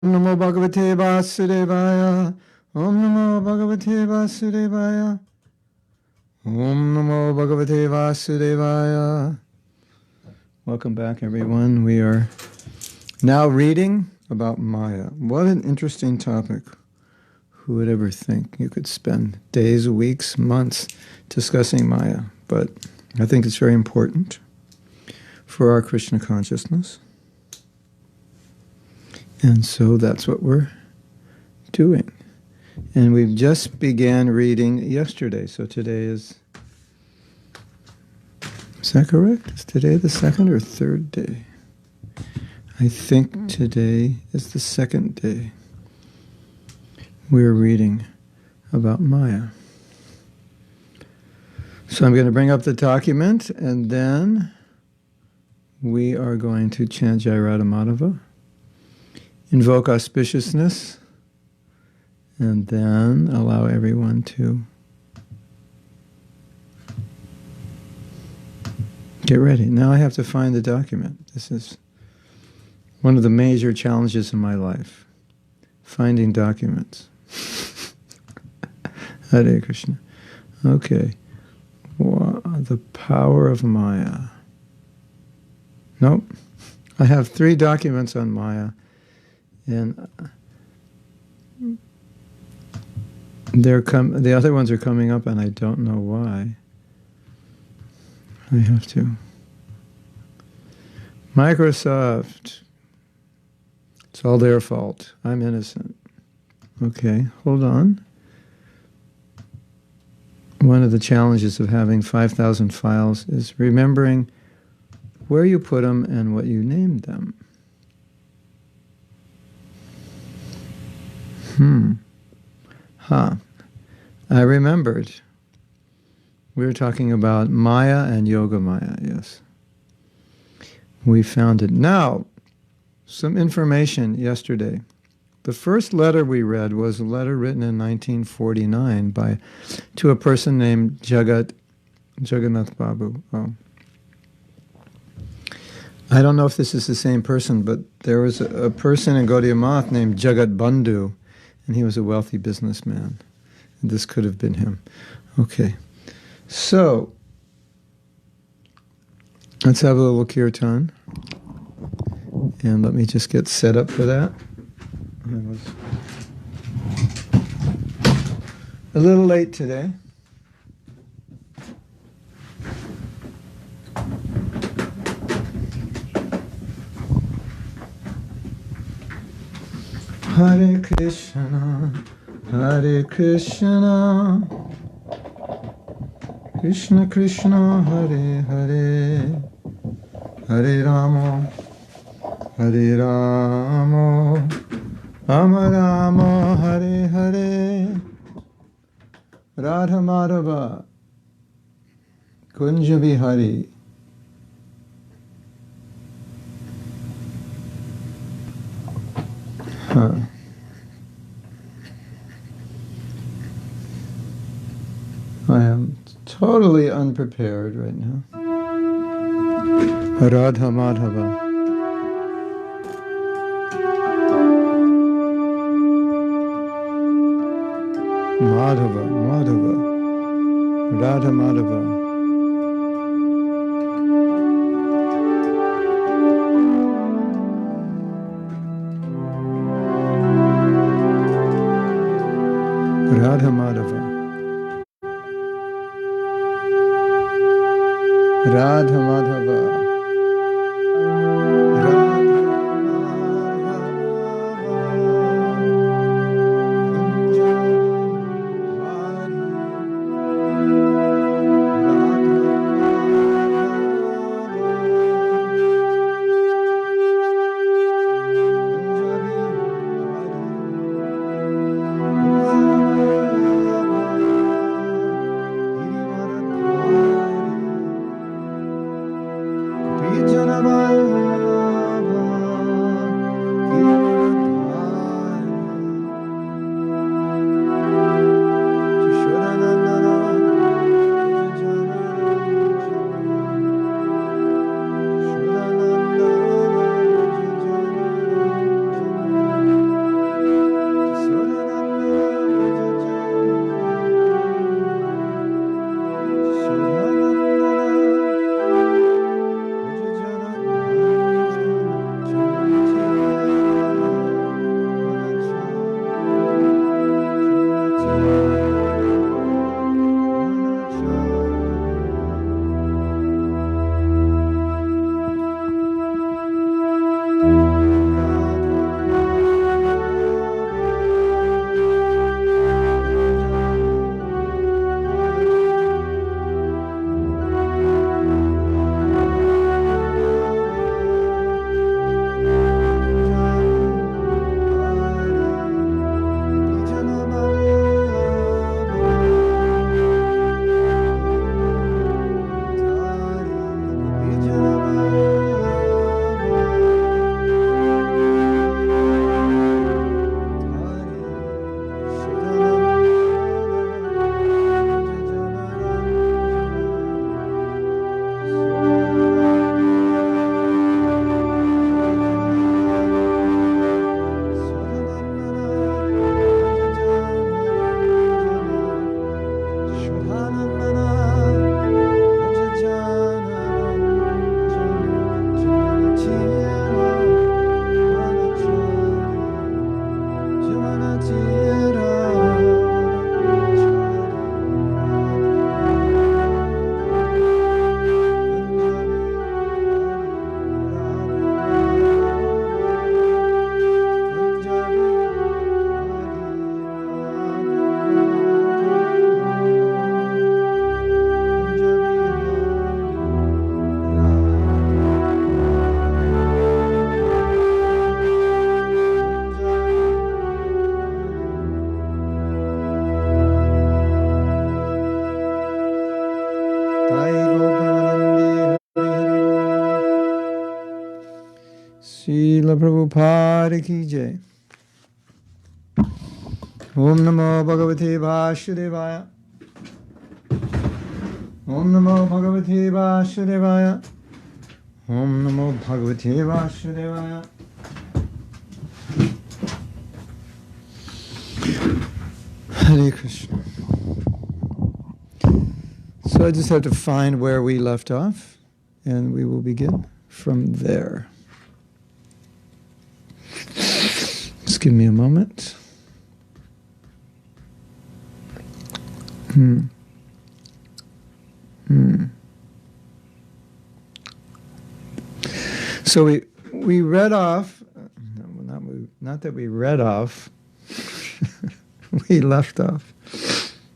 Om Namo Bhagavate Vasudevaya. Om Namo Bhagavate Vasudevaya. Om Namo Bhagavate Vasudevaya. Welcome back, everyone. We are now reading about Maya. What an interesting topic. Who would ever think you could spend days, weeks, months discussing Maya? But I think it's very important for our Krishna consciousness. And so that's what we're doing. And we've just began reading yesterday. So today is that correct? Is today the second or third day? I think today is the second day. We're reading about Maya. So I'm going to bring up the document, and then we are going to chant Jai Radha Madhava, invoke auspiciousness, and then allow everyone to get ready. Now I have to find the document. This is one of the major challenges in my life, finding documents. Hare Krishna. Okay. The power of Maya. Nope. I have 3 documents on Maya. And the other ones are coming up, and I don't know why. I have to. Microsoft. It's all their fault. I'm innocent. Okay, hold on. One of the challenges of having 5,000 files is remembering where you put them and what you named them. I remembered. We were talking about Maya and Yoga Maya, yes. We found it. Now, some information yesterday. The first letter we read was a letter written in 1949 to a person named Jagannath Prabhu. Oh. I don't know if this is the same person, but there was a person in Gaudiya Math named Jagat Bandhu, and he was a wealthy businessman. And this could have been him. Okay. So, let's have a little kirtan. And let me just get set up for that. I was a little late today. Hare Krishna, Hare Krishna, Krishna Krishna, Hare Hare, Hare Rama, Hare Rama, Rama Rama, Hare Hare, Radha Madhava, Kunja Vihari. I am totally unprepared right now. Radha Madhava. Madhava. Radha Madhava. Radha Madhava. Radha Madhava. Srila Prabhupada ki jai. Om Namo Bhagavate Vasudevaya. Om Namo Bhagavate Vasudevaya. Om Namo Bhagavate Vasudevaya. Hare Krishna. So I just have to find where we left off, and we will begin from there. Just give me a moment. So we read off, not that we read off, we left off.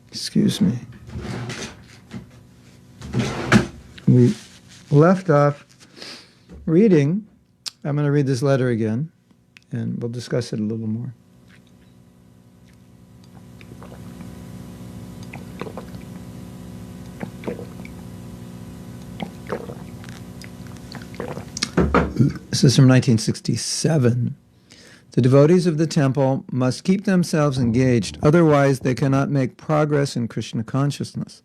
Excuse me. We left off reading. I'm going to read this letter again, and we'll discuss it a little more. This is from 1967. The devotees of the temple must keep themselves engaged, otherwise they cannot make progress in Krishna consciousness.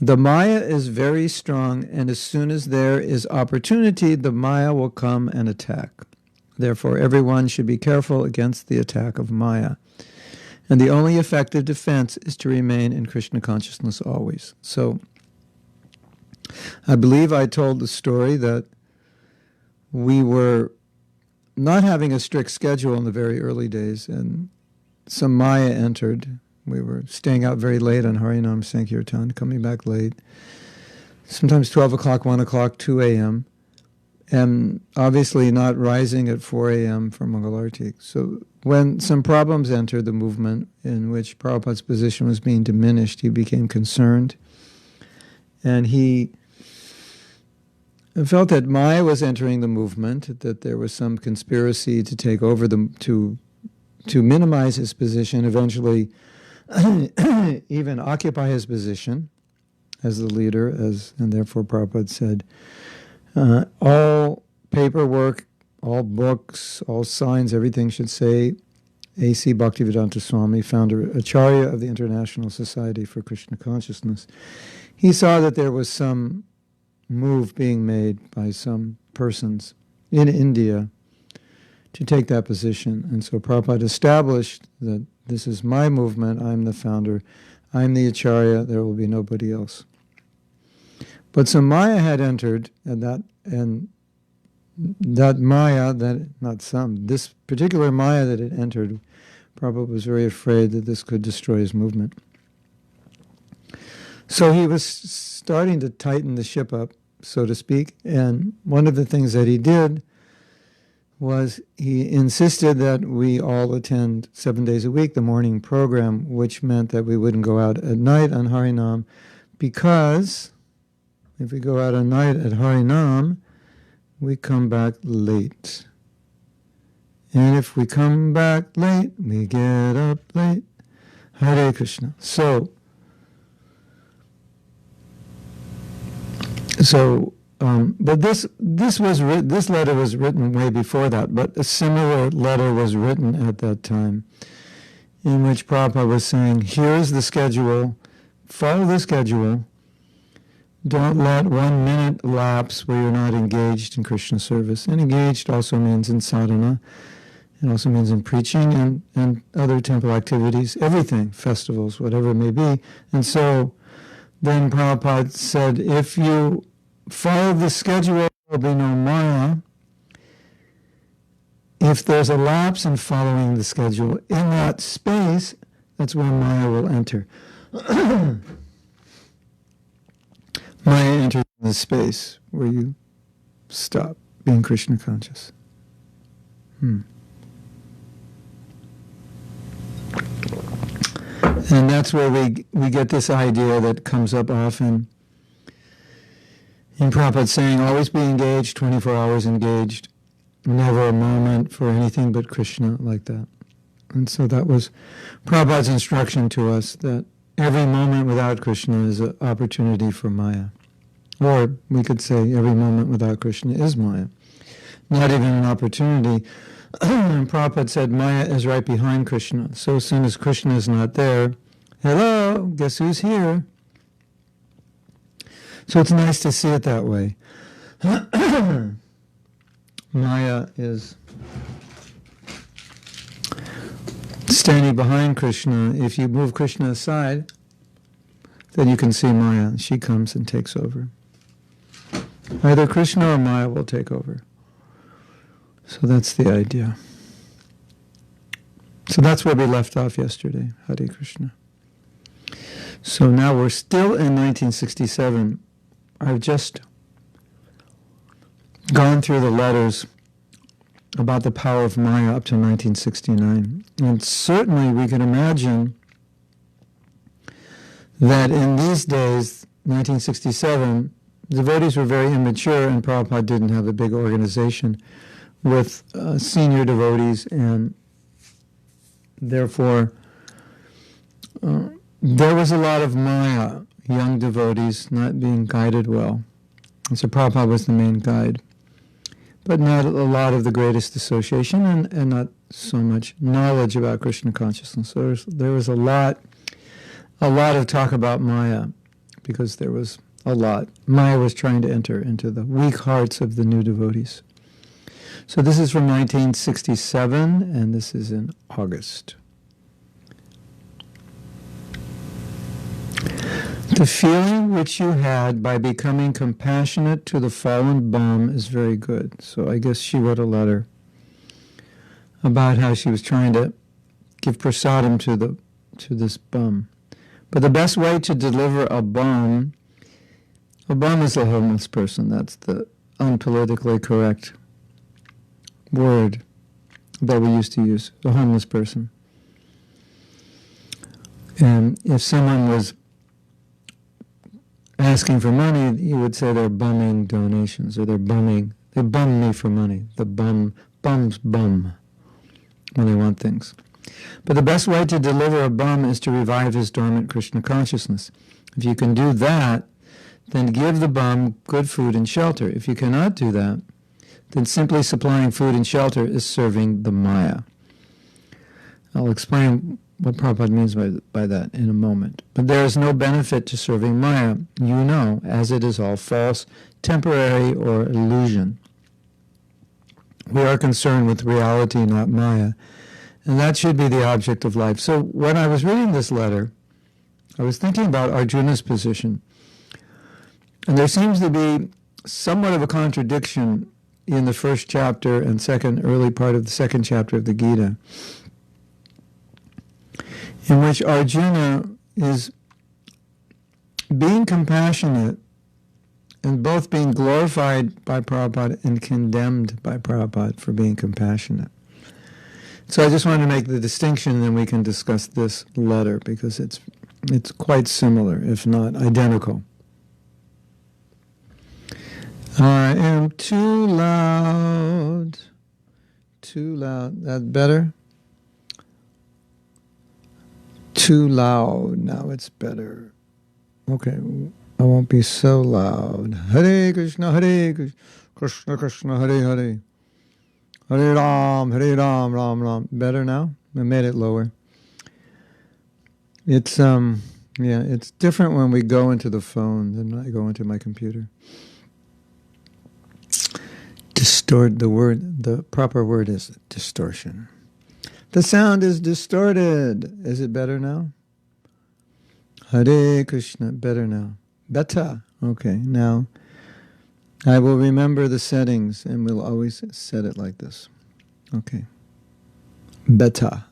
The Maya is very strong, and as soon as there is opportunity, the Maya will come and attack. Therefore, everyone should be careful against the attack of Maya. And the only effective defense is to remain in Krishna consciousness always. So, I believe I told the story that we were not having a strict schedule in the very early days, and some Maya entered. We were staying out very late on Harinam Sankirtan, coming back late, sometimes 12 o'clock, 1 o'clock, 2 a.m., and obviously not rising at 4 a.m. for Mangalarti. So when some problems entered the movement in which Prabhupada's position was being diminished, he became concerned, and he felt that Maya was entering the movement, that there was some conspiracy to take over to minimize his position, eventually even occupy his position as the leader, and therefore Prabhupada said, all paperwork, all books, all signs, everything should say A.C. Bhaktivedanta Swami, founder, Acharya of the International Society for Krishna Consciousness. He saw that there was some move being made by some persons in India to take that position. And so Prabhupada established that this is my movement, I'm the founder, I'm the Acharya, there will be nobody else. But some Maya had entered, and that Maya, this particular Maya that had entered, Prabhupada was very afraid that this could destroy his movement. So he was starting to tighten the ship up, so to speak, and one of the things that he did was he insisted that we all attend 7 days a week, the morning program, which meant that we wouldn't go out at night on Harinam, because if we go out at night at Harinam, we come back late. And if we come back late, we get up late. Hare Krishna. But this letter was written way before that, but a similar letter was written at that time, in which Prabhupada was saying, here's the schedule, follow the schedule, don't let 1 minute lapse where you're not engaged in Krishna service. And engaged also means in sadhana, it also means in preaching and other temple activities, everything, festivals, whatever it may be. And so then Prabhupada said, if you follow the schedule, there will be no Maya. If there's a lapse in following the schedule, in that space, that's when Maya will enter. Maya enters in the space where you stop being Krishna conscious. And that's where we get this idea that comes up often in Prabhupada saying, always be engaged, 24 hours engaged, never a moment for anything but Krishna, like that. And so that was Prabhupada's instruction to us, that every moment without Krishna is an opportunity for Maya. Or we could say every moment without Krishna is Maya. not even an opportunity. And Prabhupada said Maya is right behind Krishna. So as soon as Krishna is not there, hello, guess who's here? So it's nice to see it that way. Maya is standing behind Krishna. If you move Krishna aside, then you can see Maya. She comes and takes over. Either Krishna or Maya will take over. So that's the idea. So that's where we left off yesterday, Hare Krishna. So now we're still in 1967. I've just gone through the letters about the power of Maya up to 1969. And certainly we can imagine that in these days, 1967, devotees were very immature and Prabhupada didn't have a big organization with senior devotees, and therefore there was a lot of Maya, young devotees not being guided well. And so Prabhupada was the main guide. But not a lot of the greatest association and not so much knowledge about Krishna consciousness. So there was a lot of talk about Maya, because there was a lot. Maya was trying to enter into the weak hearts of the new devotees. So this is from 1967, and this is in August. The feeling which you had by becoming compassionate to the fallen bum is very good. So I guess she wrote a letter about how she was trying to give prasadam to this bum. But the best way to deliver a bum is a homeless person. That's the unpolitically correct word that we used to use, a homeless person. And if someone was asking for money, you would say they're bumming donations, or they bum me for money. The bums bum when they want things. But the best way to deliver a bum is to revive his dormant Krishna consciousness. If you can do that, then give the bum good food and shelter. If you cannot do that, then simply supplying food and shelter is serving the Maya. I'll explain what Prabhupada means by that in a moment. But there is no benefit to serving Maya, you know, as it is all false, temporary, or illusion. We are concerned with reality, not Maya, and that should be the object of life. So when I was reading this letter, I was thinking about Arjuna's position, and there seems to be somewhat of a contradiction in the first chapter and early part of the second chapter of the Gita, in which Arjuna is being compassionate and both being glorified by Prabhupada and condemned by Prabhupada for being compassionate. So I just wanted to make the distinction, and then we can discuss this letter, because it's quite similar, if not identical. I am too loud. Too loud. That better? Too loud. Now it's better. Okay, I won't be so loud. Hare Krishna, Krishna Krishna, Hare Hare. Hare Ram, Ram Ram. Better now? I made it lower. It's it's different when we go into the phone than when I go into my computer. The proper word is distortion. The sound is distorted. Is it better now? Hare Krishna, better now. Better. Okay, now I will remember the settings and we'll always set it like this. Okay. Better.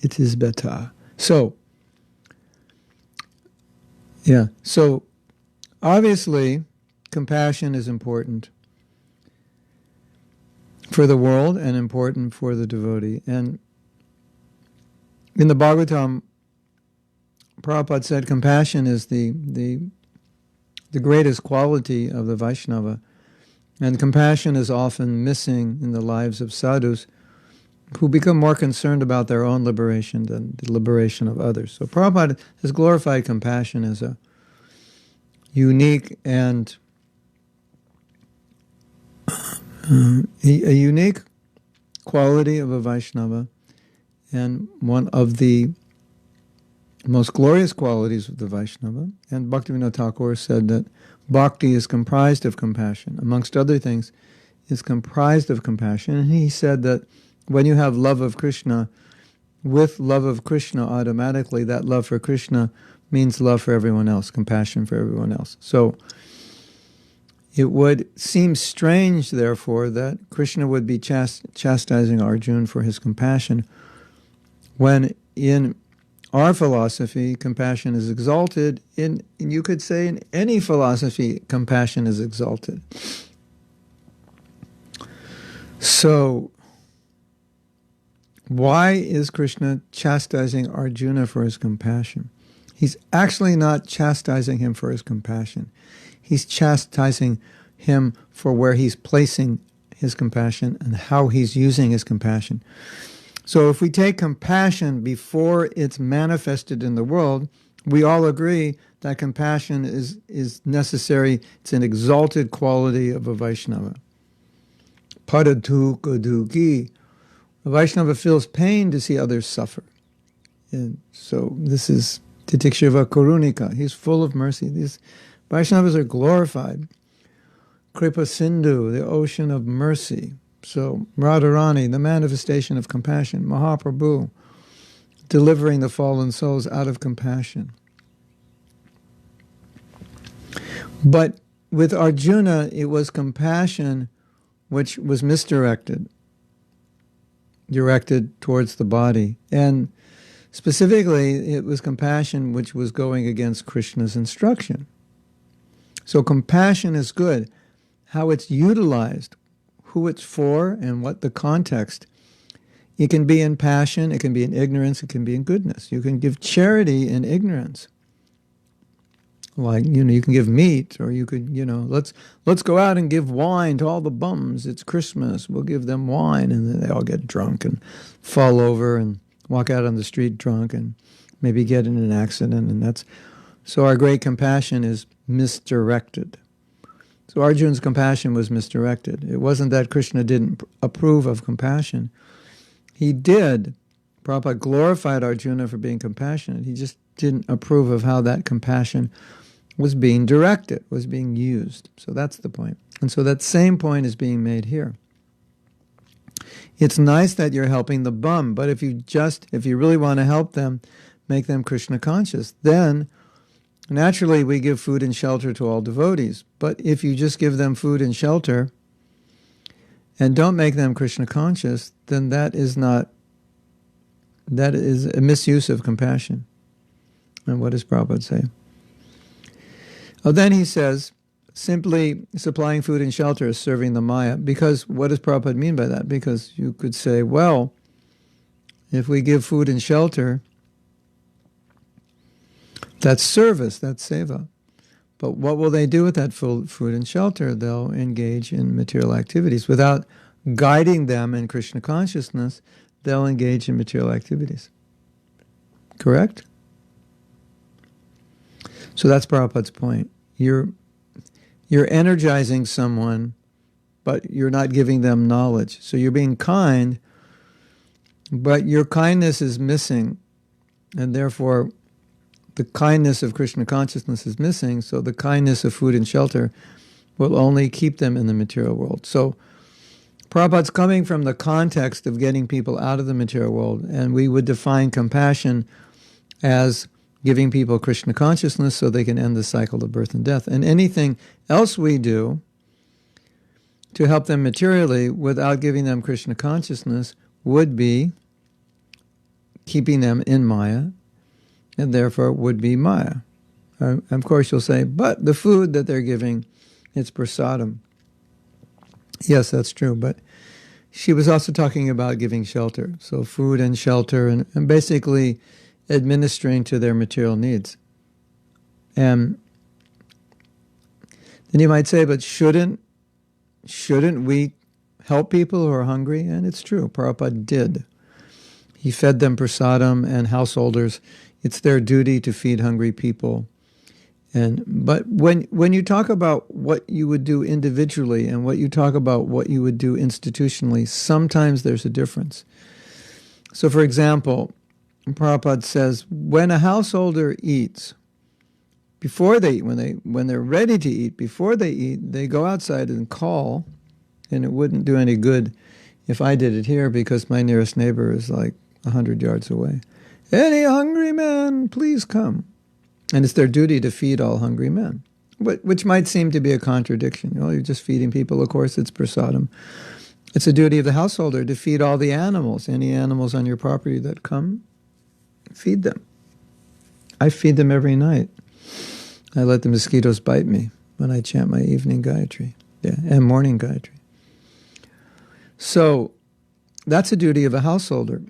It is better. So obviously compassion is important for the world and important for the devotee. And in the Bhagavatam, Prabhupada said compassion is the greatest quality of the Vaishnava. And compassion is often missing in the lives of sadhus, who become more concerned about their own liberation than the liberation of others. So Prabhupada has glorified compassion as a unique and A unique quality of a Vaishnava, and one of the most glorious qualities of the Vaishnava, and Bhaktivinoda Thakur said that bhakti is comprised of compassion, amongst other things, is comprised of compassion. And he said that when you have love of Krishna, with love of Krishna, automatically that love for Krishna means love for everyone else, compassion for everyone else. So it would seem strange, therefore, that Krishna would be chastising Arjuna for his compassion, when in our philosophy, compassion is exalted. You could say in any philosophy, compassion is exalted. So, why is Krishna chastising Arjuna for his compassion? He's actually not chastising him for his compassion. He's chastising him for where he's placing his compassion and how he's using his compassion. So if we take compassion before it's manifested in the world, we all agree that compassion is necessary. It's an exalted quality of a Vaishnava. Padatukaduki. A Vaishnava feels pain to see others suffer. And so this is Titikshava Karunika. He's full of mercy. These Vaishnavas are glorified. Kripa Sindhu, the ocean of mercy. So Radharani, the manifestation of compassion. Mahaprabhu, delivering the fallen souls out of compassion. But with Arjuna, it was compassion which was misdirected, directed towards the body. And specifically, it was compassion which was going against Krishna's instruction. So compassion is good. How it's utilized, who it's for, and what the context. It can be in passion, it can be in ignorance, it can be in goodness. You can give charity in ignorance. Like, you can give meat, or you could, let's go out and give wine to all the bums. It's Christmas. We'll give them wine, and then they all get drunk and fall over and walk out on the street drunk and maybe get in an accident. And so our great compassion is misdirected. So Arjuna's compassion was misdirected. It wasn't that Krishna didn't approve of compassion. He did. Prabhupada glorified Arjuna for being compassionate. He just didn't approve of how that compassion was being directed, was being used. So that's the point. And so that same point is being made here. It's nice that you're helping the bum, but if you really want to help them, make them Krishna conscious, then naturally we give food and shelter to all devotees. But if you just give them food and shelter and don't make them Krishna conscious, then that is a misuse of compassion. And what does Prabhupada say? Then he says, simply supplying food and shelter is serving the Maya. Because what does Prabhupada mean by that? Because you could say, well, if we give food and shelter, that's service, that's seva. But what will they do with that food and shelter? They'll engage in material activities. Without guiding them in Krishna consciousness, they'll engage in material activities. Correct? So that's Prabhupada's point. You're energizing someone, but you're not giving them knowledge. So you're being kind, but your kindness is missing, and therefore the kindness of Krishna consciousness is missing, so the kindness of food and shelter will only keep them in the material world. So Prabhupada's coming from the context of getting people out of the material world, and we would define compassion as giving people Krishna consciousness so they can end the cycle of birth and death. And anything else we do to help them materially without giving them Krishna consciousness would be keeping them in Maya, and therefore would be Maya. Of course you'll say, but the food that they're giving, it's prasadam. Yes, that's true, but she was also talking about giving shelter. So food and shelter and basically administering to their material needs. And then you might say, but shouldn't we help people who are hungry? And it's true, Prabhupada did. He fed them prasadam, and householders, it's their duty to feed hungry people. But when you talk about what you would do individually and what you talk about what you would do institutionally, sometimes there's a difference. So, for example, Prabhupada says, when a householder eats, before they eat, when they're ready to eat, before they eat, they go outside and call, and it wouldn't do any good if I did it here because my nearest neighbor is like 100 yards away. Any hungry man, please come. And it's their duty to feed all hungry men, which might seem to be a contradiction. You're just feeding people. Of course, it's prasadam. It's a duty of the householder to feed all the animals. Any animals on your property that come, feed them. I feed them every night. I let the mosquitoes bite me when I chant my evening Gayatri, and morning Gayatri. So that's a duty of a householder.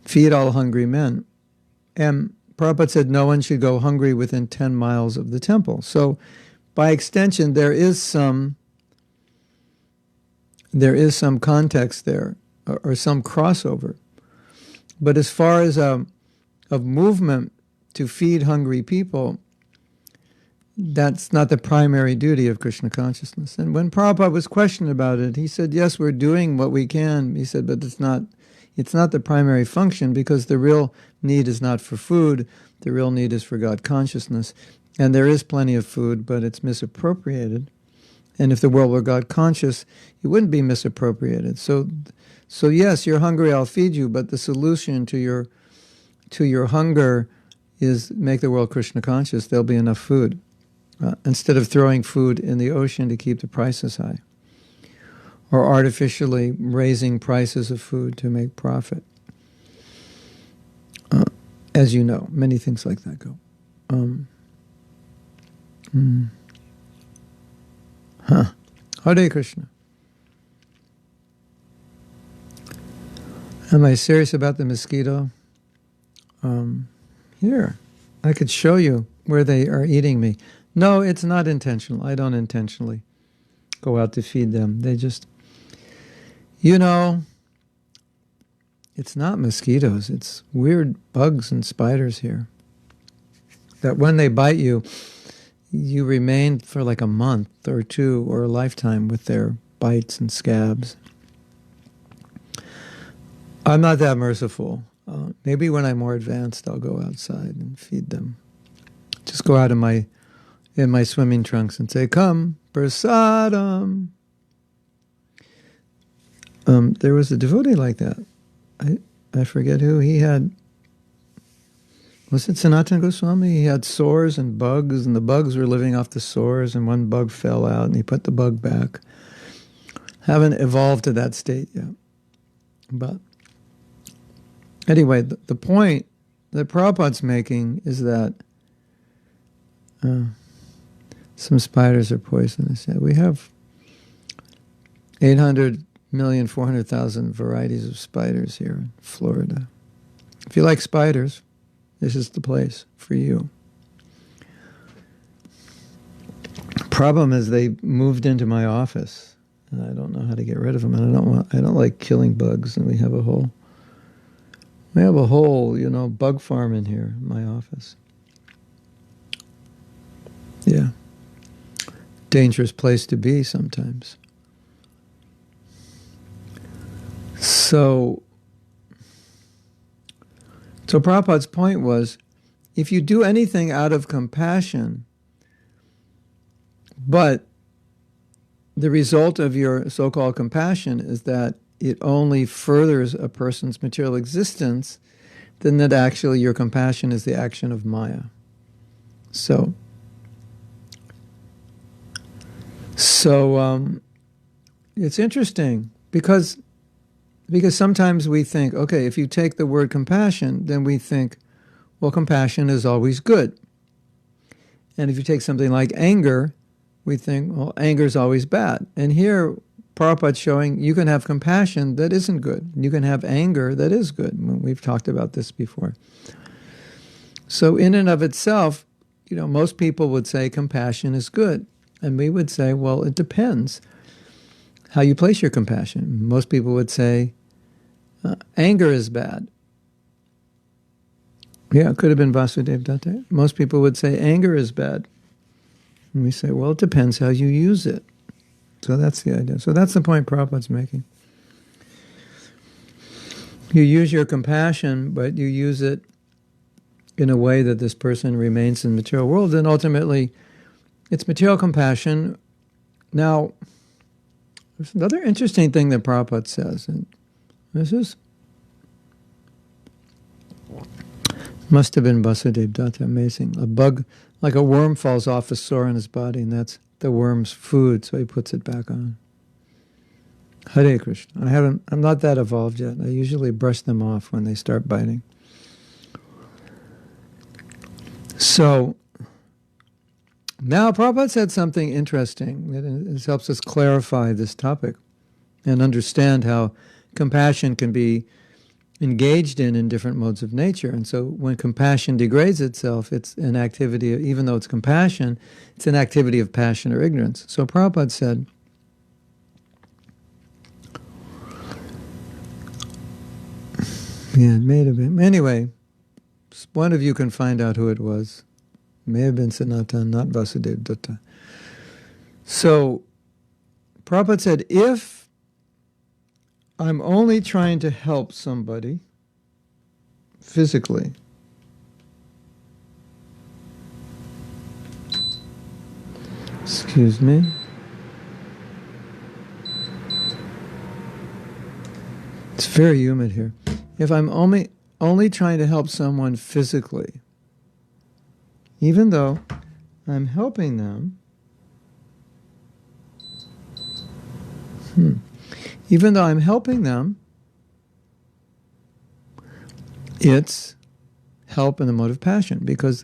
Feed all hungry men. And Prabhupada said no one should go hungry within 10 miles of the temple. So by extension, there is some context there, or some crossover. But as far as of movement to feed hungry people, that's not the primary duty of Krishna consciousness. And when Prabhupada was questioned about it, he said, yes, we're doing what we can. He said, but it's not the primary function, because the real need is not for food. The real need is for God consciousness. And there is plenty of food, but it's misappropriated. And if the world were God conscious, it wouldn't be misappropriated. So yes, you're hungry, I'll feed you, but the solution to your hunger is make the world Krishna conscious. There'll be enough food. Instead of throwing food in the ocean to keep the prices high, or artificially raising prices of food to make profit. As you know, many things like that go. Hare Krishna. Am I serious about the mosquito? Here, I could show you where they are eating me. No, it's not intentional. I don't intentionally go out to feed them. They just, it's not mosquitoes. It's weird bugs and spiders here that when they bite you, you remain for like a month or two or a lifetime with their bites and scabs. I'm not that merciful. Maybe when I'm more advanced, I'll go outside and feed them. Just go out in my swimming trunks and say, "Come, prasadam." There was a devotee like that. I forget who he had. Was it Sanatana Goswami? He had sores and the bugs were living off the sores, and one bug fell out, and he put the bug back. Haven't evolved to that state yet. But anyway, the point that Prabhupada's making is that some spiders are poisonous. Yeah, we have 800,400,000 varieties of spiders here in Florida. If you like spiders, this is the place for you. Problem is they moved into my office, and I don't know how to get rid of them. And I don't like killing bugs. And we have a whole, bug farm in here in my office. Yeah, dangerous place to be sometimes. So Prabhupada's point was, if you do anything out of compassion, but the result of your so-called compassion is that it only furthers a person's material existence, then that actually your compassion is the action of Maya. So it's interesting because sometimes we think, okay, if you take the word compassion, then we think, well, compassion is always good. And if you take something like anger, we think, well, anger is always bad. And here, Prabhupada's showing you can have compassion that isn't good. You can have anger that is good. We've talked about this before. So in and of itself, most people would say compassion is good. And we would say, well, it depends how you place your compassion. Most people would say anger is bad. Yeah, it could have been Vasudeva Datta. Most people would say anger is bad. And we say, well, it depends how you use it. So that's the idea. So that's the point Prabhupada's making. You use your compassion, but you use it in a way that this person remains in the material world, and ultimately it's material compassion. Now, there's another interesting thing that Prabhupada says, and this must have been Vasudeva Datta, amazing. A bug, like a worm, falls off a sore on his body, and that's the worm's food, so he puts it back on. Hare Krishna. I'm not that evolved yet. I usually brush them off when they start biting. So, now Prabhupada said something interesting. It helps us clarify this topic and understand how compassion can be engaged in different modes of nature. And so when compassion degrades itself, it's an activity, even though it's compassion, it's an activity of passion or ignorance. So Prabhupada said, yeah, it may have been. Anyway, one of you can find out who it was. It may have been Sanatan, not Vasudeva Datta. So, Prabhupada said, if I'm only trying to help somebody physically, excuse me, it's very humid here. If I'm only trying to help someone physically, even though I'm helping them, even though I'm helping them, it's help in the mode of passion, because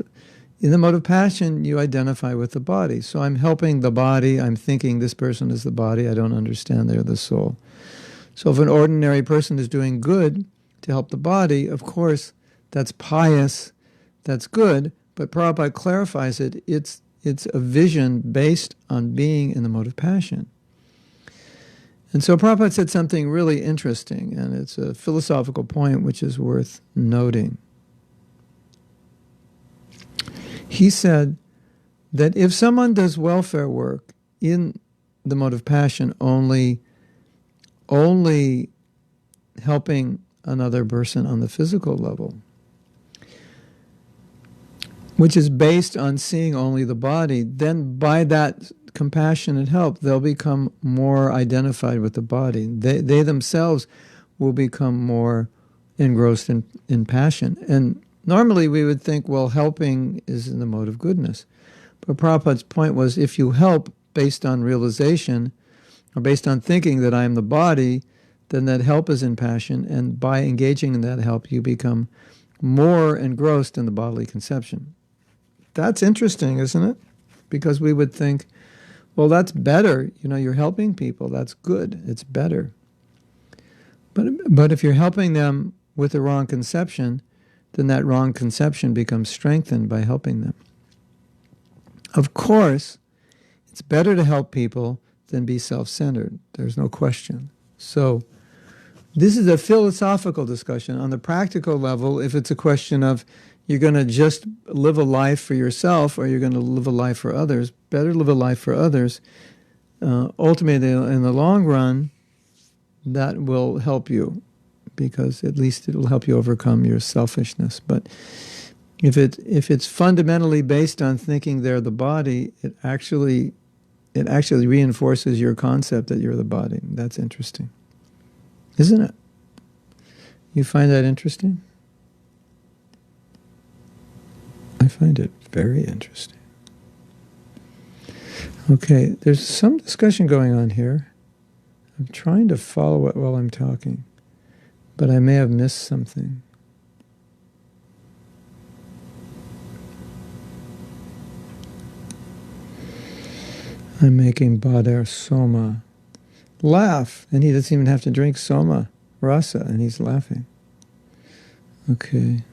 in the mode of passion you identify with the body. So I'm helping the body, I'm thinking this person is the body, I don't understand they're the soul. So if an ordinary person is doing good to help the body, of course, that's pious, that's good, but Prabhupada clarifies it's a vision based on being in the mode of passion. And so Prabhupada said something really interesting, and it's a philosophical point which is worth noting. He said that if someone does welfare work in the mode of passion, only helping another person on the physical level, which is based on seeing only the body, then by that compassionate help, they'll become more identified with the body. They themselves will become more engrossed in passion. And normally we would think, well, helping is in the mode of goodness. But Prabhupada's point was, if you help based on realization, or based on thinking that I am the body, then that help is in passion, and by engaging in that help, you become more engrossed in the bodily conception. That's interesting, isn't it? Because we would think, well, that's better. You're helping people. That's good. It's better. But if you're helping them with the wrong conception, then that wrong conception becomes strengthened by helping them. Of course, it's better to help people than be self-centered. There's no question. So this is a philosophical discussion. On the practical level, if it's a question of you're going to just live a life for yourself or you're going to live a life for others, better live a life for others. Ultimately, in the long run, that will help you, because at least it will help you overcome your selfishness. But if it's fundamentally based on thinking they're the body, it actually reinforces your concept that you're the body. That's interesting, isn't it? You find that interesting? I find it very interesting. Okay, there's some discussion going on here. I'm trying to follow it while I'm talking, but I may have missed something. I'm making Badar Soma laugh, and he doesn't even have to drink Soma Rasa, and he's laughing. Okay.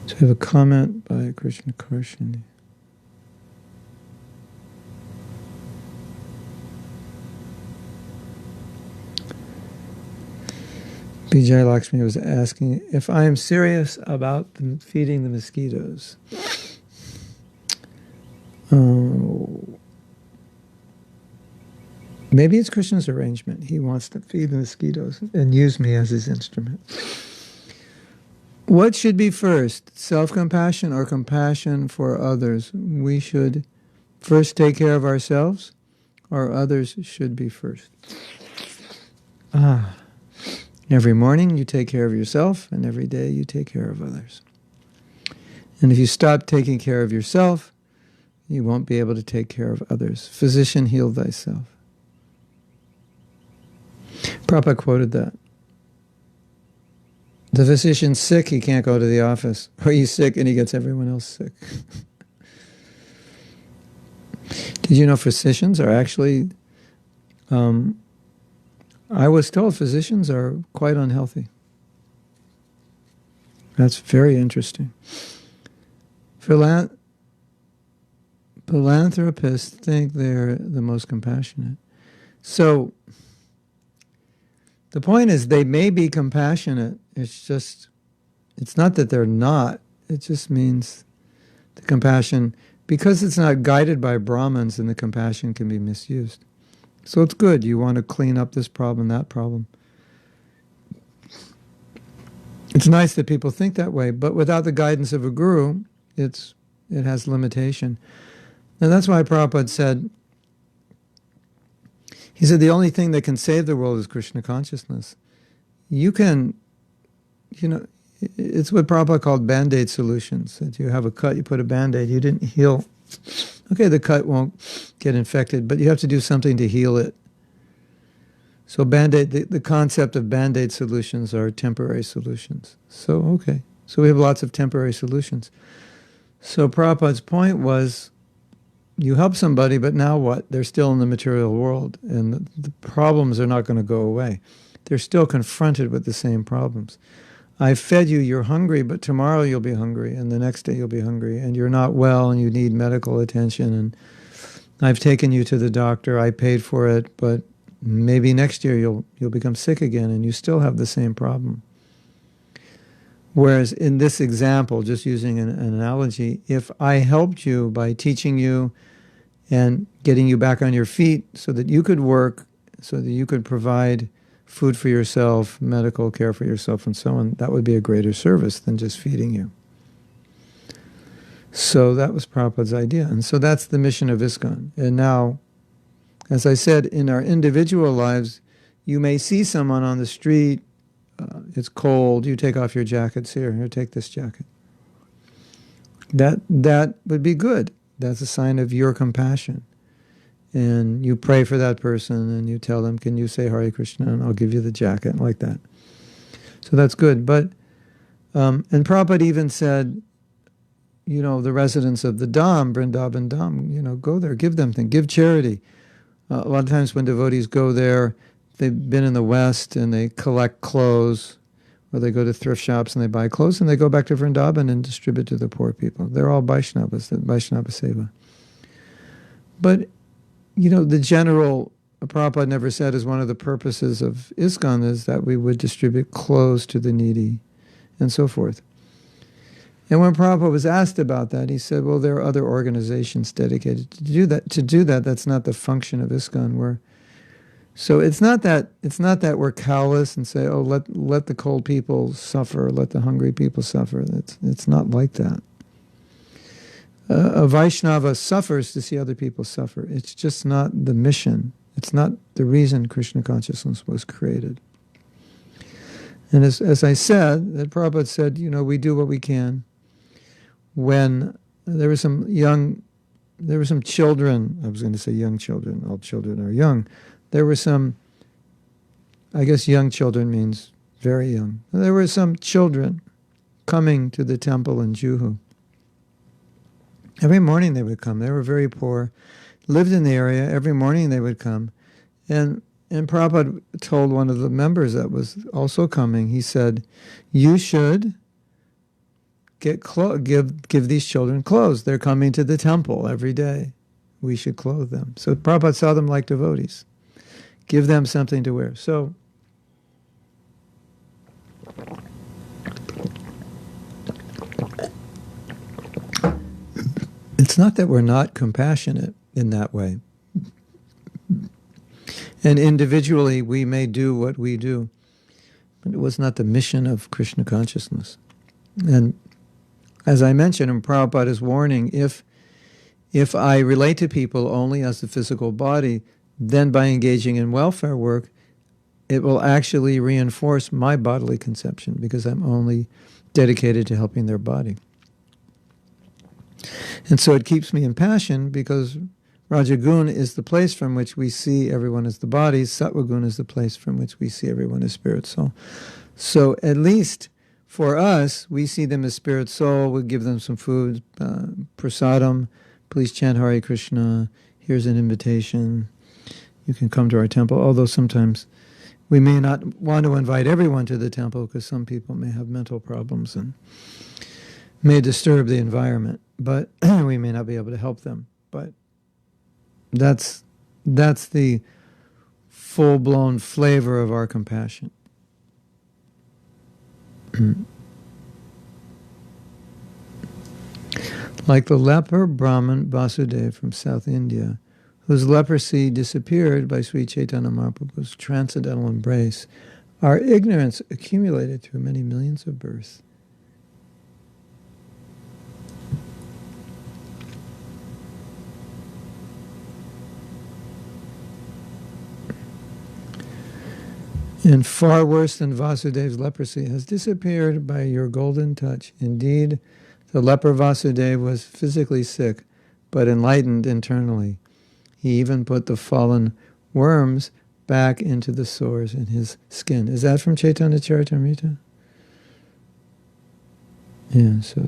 So I have a comment by Krishna Karshini. Vijay Lakshmi was asking if I am serious about feeding the mosquitoes. Maybe it's Krishna's arrangement. He wants to feed the mosquitoes and use me as his instrument. What should be first, self-compassion or compassion for others? We should first take care of ourselves, or others should be first? Every morning you take care of yourself, and every day you take care of others. And if you stop taking care of yourself, you won't be able to take care of others. Physician, heal thyself. Prabhupada quoted that. The physician's sick, he can't go to the office. Or he's sick and he gets everyone else sick. Did you know physicians are actually... I was told physicians are quite unhealthy. That's very interesting. Philanthropists think they're the most compassionate. So, the point is they may be compassionate. It's not that they're not. It just means the compassion, because it's not guided by Brahmins, and the compassion can be misused. So it's good. You want to clean up this problem, that problem. It's nice that people think that way, but without the guidance of a guru, it has limitation. And that's why Prabhupada said, he said the only thing that can save the world is Krishna consciousness. You can, it's what Prabhupada called Band-Aid solutions. That you have a cut, you put a Band-Aid, you didn't heal. Okay, the cut won't get infected, but you have to do something to heal it. So Band-Aid, the concept of Band-Aid solutions are temporary solutions. So, okay. So we have lots of temporary solutions. So Prabhupada's point was, you help somebody, but now what? They're still in the material world, and the problems are not going to go away. They're still confronted with the same problems. I fed you, you're hungry, but tomorrow you'll be hungry, and the next day you'll be hungry, and you're not well, and you need medical attention, and I've taken you to the doctor, I paid for it, but maybe next year you'll become sick again, and you still have the same problem. Whereas in this example, just using an analogy, if I helped you by teaching you and getting you back on your feet so that you could work, so that you could provide food for yourself, medical care for yourself, and so on, that would be a greater service than just feeding you. So that was Prabhupada's idea. And so that's the mission of ISKCON. And now, as I said, in our individual lives, you may see someone on the street, it's cold, you take off your jackets, here, take this jacket. That would be good. That's a sign of your compassion. And you pray for that person, and you tell them, can you say Hare Krishna, and I'll give you the jacket, like that. So that's good. But, and Prabhupada even said, the residents of the Dham, Vrindavan Dham, go there, give them things, give charity. A lot of times when devotees go there, they've been in the West, and they collect clothes, or they go to thrift shops and they buy clothes, and they go back to Vrindavan and distribute to the poor people. They're all Vaishnavas, Vaishnava Seva. But, the general, Prabhupada never said as one of the purposes of ISKCON is that we would distribute clothes to the needy, and so forth. And when Prabhupada was asked about that, he said, well, there are other organizations dedicated to do that. To do that, that's not the function of ISKCON. So it's not that we're callous and say, oh, let the cold people suffer, let the hungry people suffer. It's not like that. A Vaishnava suffers to see other people suffer. It's just not the mission. It's not the reason Krishna consciousness was created. And as I said, that Prabhupada said, we do what we can. When there were some children, I was going to say young children, all children are young. There were some, I guess young children means very young. There were some children coming to the temple in Juhu. Every morning they would come. They were very poor, lived in the area. Every morning they would come. And Prabhupada told one of the members that was also coming, he said, you should give these children clothes. They're coming to the temple every day. We should clothe them. So Prabhupada saw them like devotees. Give them something to wear. So It's not that we're not compassionate in that way. And individually, we may do what we do. But it was not the mission of Krishna consciousness. And as I mentioned, and Prabhupada is warning, if I relate to people only as the physical body, then by engaging in welfare work, it will actually reinforce my bodily conception because I'm only dedicated to helping their body. And so it keeps me in passion because Rajagun is the place from which we see everyone as the body. Sattvagun is the place from which we see everyone as spirit soul. So at least for us, we see them as spirit soul. We give them some food, prasadam. Please chant Hare Krishna. Here's an invitation. You can come to our temple. Although sometimes we may not want to invite everyone to the temple because some people may have mental problems and may disturb the environment. But we may not be able to help them. But that's the full-blown flavor of our compassion. Like the leper Brahmin Vasudeva from South India, whose leprosy disappeared by Sri Chaitanya Mahaprabhu's transcendental embrace, our ignorance accumulated through many millions of births. And far worse than Vasudeva's leprosy has disappeared by your golden touch. Indeed, the leper Vasudeva was physically sick, but enlightened internally. He even put the fallen worms back into the sores in his skin. Is that from Chaitanya Charitamrita? Yeah, so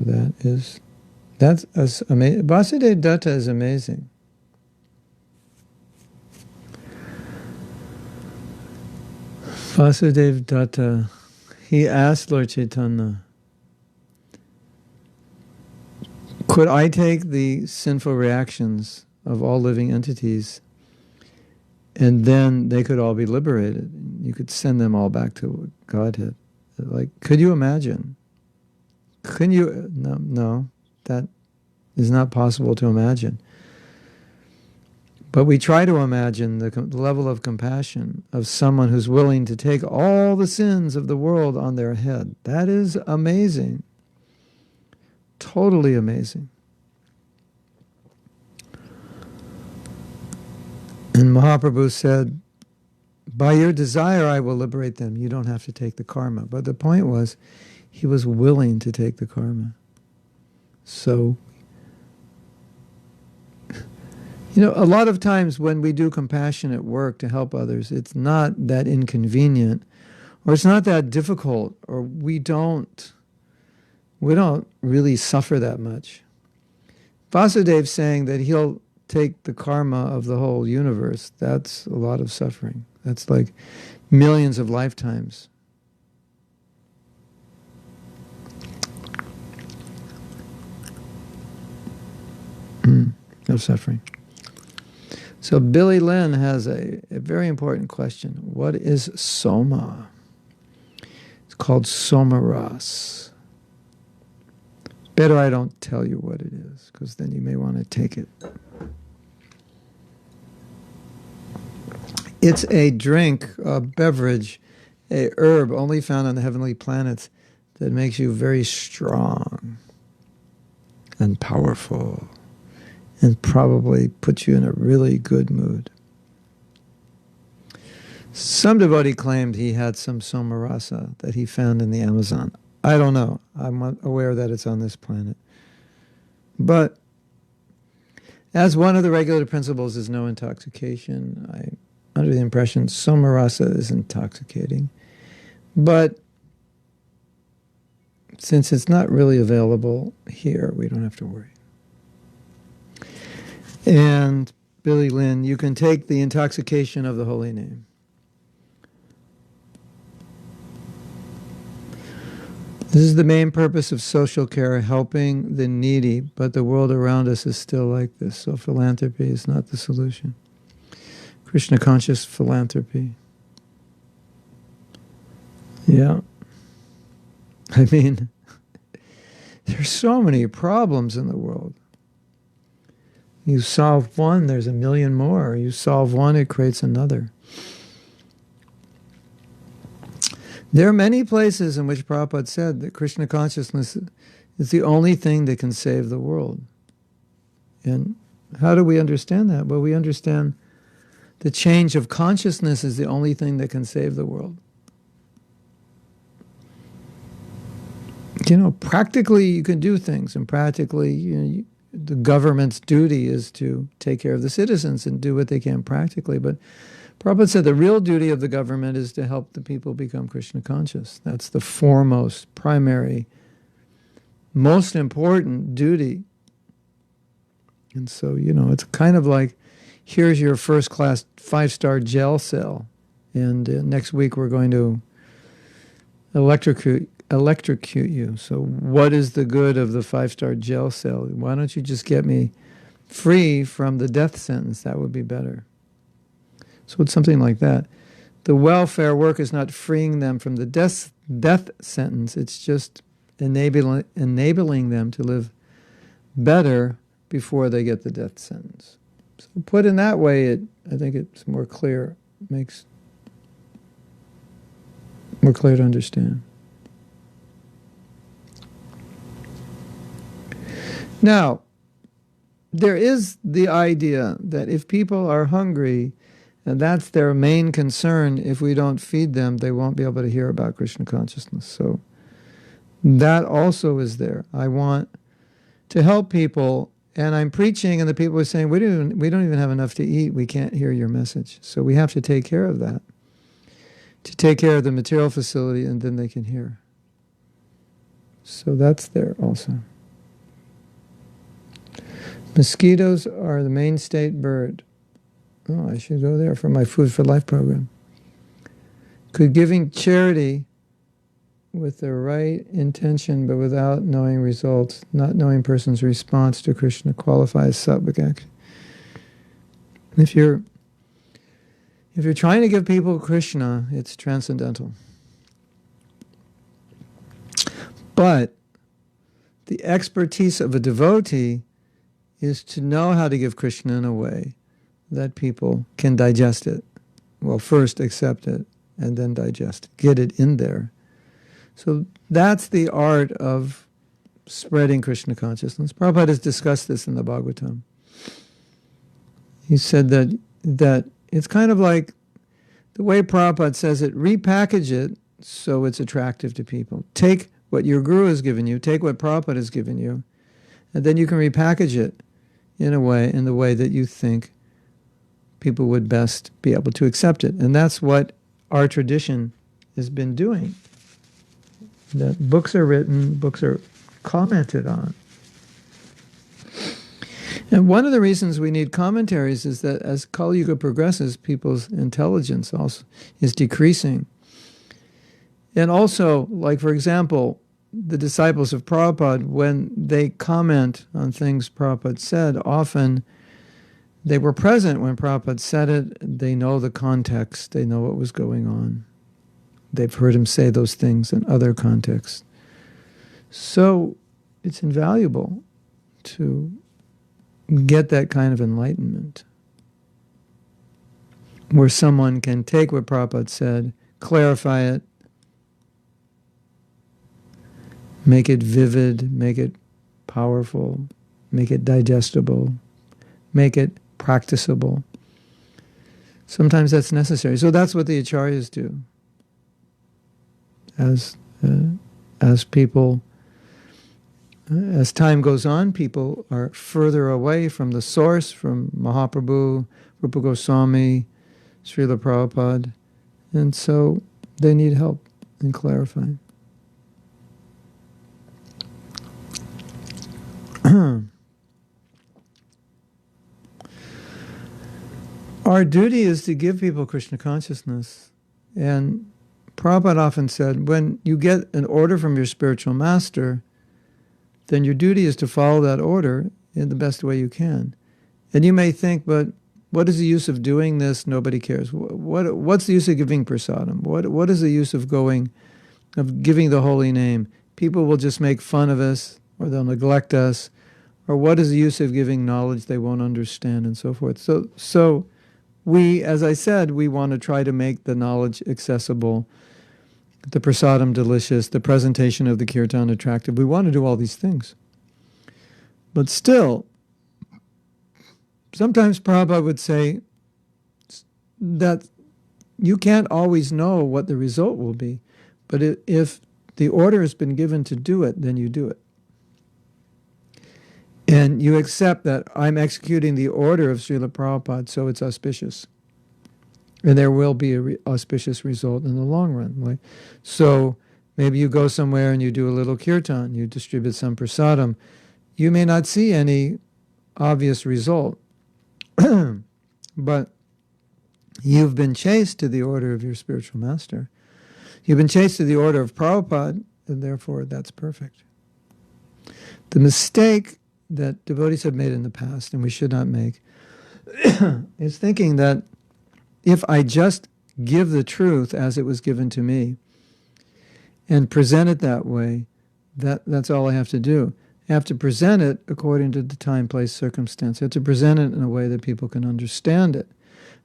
that's amazing. Vasudeva Datta is amazing. Vasudeva Datta, he asked Lord Chaitanya, could I take the sinful reactions of all living entities and then they could all be liberated? You could send them all back to Godhead. Like, could you imagine? Couldn't you? No, that is not possible to imagine. But we try to imagine the level of compassion of someone who's willing to take all the sins of the world on their head. That is amazing. Totally amazing. And Mahaprabhu said, by your desire I will liberate them. You don't have to take the karma. But the point was, he was willing to take the karma. So, a lot of times when we do compassionate work to help others, it's not that inconvenient, or it's not that difficult, or we don't really suffer that much. Vasudev saying that he'll take the karma of the whole universe, that's a lot of suffering. That's like millions of lifetimes. Of suffering. So Billy Lynn has a very important question. What is soma? It's called somaras. Better I don't tell you what it is, because then you may want to take it. It's a drink, a beverage, a herb only found on the heavenly planets that makes you very strong and powerful, and probably put you in a really good mood. Some devotee claimed he had some somarasa that he found in the Amazon. I don't know. I'm aware that it's on this planet. But as one of the regulative principles is no intoxication, I'm under the impression somarasa is intoxicating. But since it's not really available here, we don't have to worry. And Billy Lynn, you can take the intoxication of the holy name. This is the main purpose of social care, helping the needy, but the world around us is still like this, so philanthropy is not the solution. Krishna conscious philanthropy. Yeah. I mean, there's so many problems in the world. You solve one, there's a million more. You solve one, it creates another. There are many places in which Prabhupada said that Krishna consciousness is the only thing that can save the world. And how do we understand that? Well, we understand the change of consciousness is the only thing that can save the world. Practically you can do things, and practically the government's duty is to take care of the citizens and do what they can practically. But Prabhupada said the real duty of the government is to help the people become Krishna conscious. That's the foremost, primary, most important duty. And so, it's kind of like, here's your first-class 5-star jail cell, and next week we're going to electrocute you. So what is the good of the 5-star jail cell? Why don't you just get me free from the death sentence? That would be better. So it's something like that. The welfare work is not freeing them from the death sentence. It's just enabling them to live better before they get the death sentence. So put in that way, I think it's more clear, makes more clear to understand. Now, there is the idea that if people are hungry, and that's their main concern, if we don't feed them, they won't be able to hear about Krishna consciousness. So that also is there. I want to help people, and I'm preaching, and the people are saying, we don't even have enough to eat. We can't hear your message. So we have to take care of that, to take care of the material facility, and then they can hear. So that's there also. Mosquitoes are the main state bird. Oh, I should go there for my Food for Life program. Could giving charity with the right intention but without knowing results, not knowing person's response to Krishna, qualify as sattvic action? If you're trying to give people Krishna, it's transcendental. But the expertise of a devotee is to know how to give Krishna in a way that people can digest it. Well, first accept it, and then digest it. Get it in there. So that's the art of spreading Krishna consciousness. Prabhupada has discussed this in the Bhagavatam. He said that it's kind of like the way Prabhupada says it, repackage it so it's attractive to people. Take what your guru has given you, take what Prabhupada has given you, and then you can repackage it in the way that you think people would best be able to accept it. And that's what our tradition has been doing. That books are written, books are commented on. And one of the reasons we need commentaries is that as Kali Yuga progresses, people's intelligence also is decreasing. And also, like for example, the disciples of Prabhupada, when they comment on things Prabhupada said, often they were present when Prabhupada said it. They know the context. They know what was going on. They've heard him say those things in other contexts. So it's invaluable to get that kind of enlightenment, where someone can take what Prabhupada said, clarify it, make it vivid, make it powerful, make it digestible, make it practicable. Sometimes that's necessary. So that's what the acharyas do. As people, as time goes on, people are further away from the source, from Mahaprabhu, Rupa Goswami, Srila Prabhupada, and so they need help in clarifying. Our duty is to give people Krishna consciousness. And Prabhupada often said, when you get an order from your spiritual master, then your duty is to follow that order in the best way you can. And you may think, but what is the use of doing this? Nobody cares. What's the use of giving prasadam? What is the use of giving the holy name? People will just make fun of us, or they'll neglect us, Or what is the use of giving knowledge they won't understand, and so forth. So we, as I said, we want to try to make the knowledge accessible, the prasadam delicious, the presentation of the kirtan attractive. We want to do all these things. But still, sometimes Prabhupada would say that you can't always know what the result will be. But if the order has been given to do it, then you do it. And you accept that I'm executing the order of Srila Prabhupada, so it's auspicious. And there will be an auspicious result in the long run. Right? So maybe you go somewhere and you do a little kirtan, you distribute some prasadam. You may not see any obvious result, but you've been chaste to the order of your spiritual master. You've been chaste to the order of Prabhupada, and therefore that's perfect. The mistake that devotees have made in the past, and we should not make, is thinking that if I just give the truth as it was given to me and present it that way, that's all I have to do. I have to present it according to the time, place, circumstance. I have to present it in a way that people can understand it.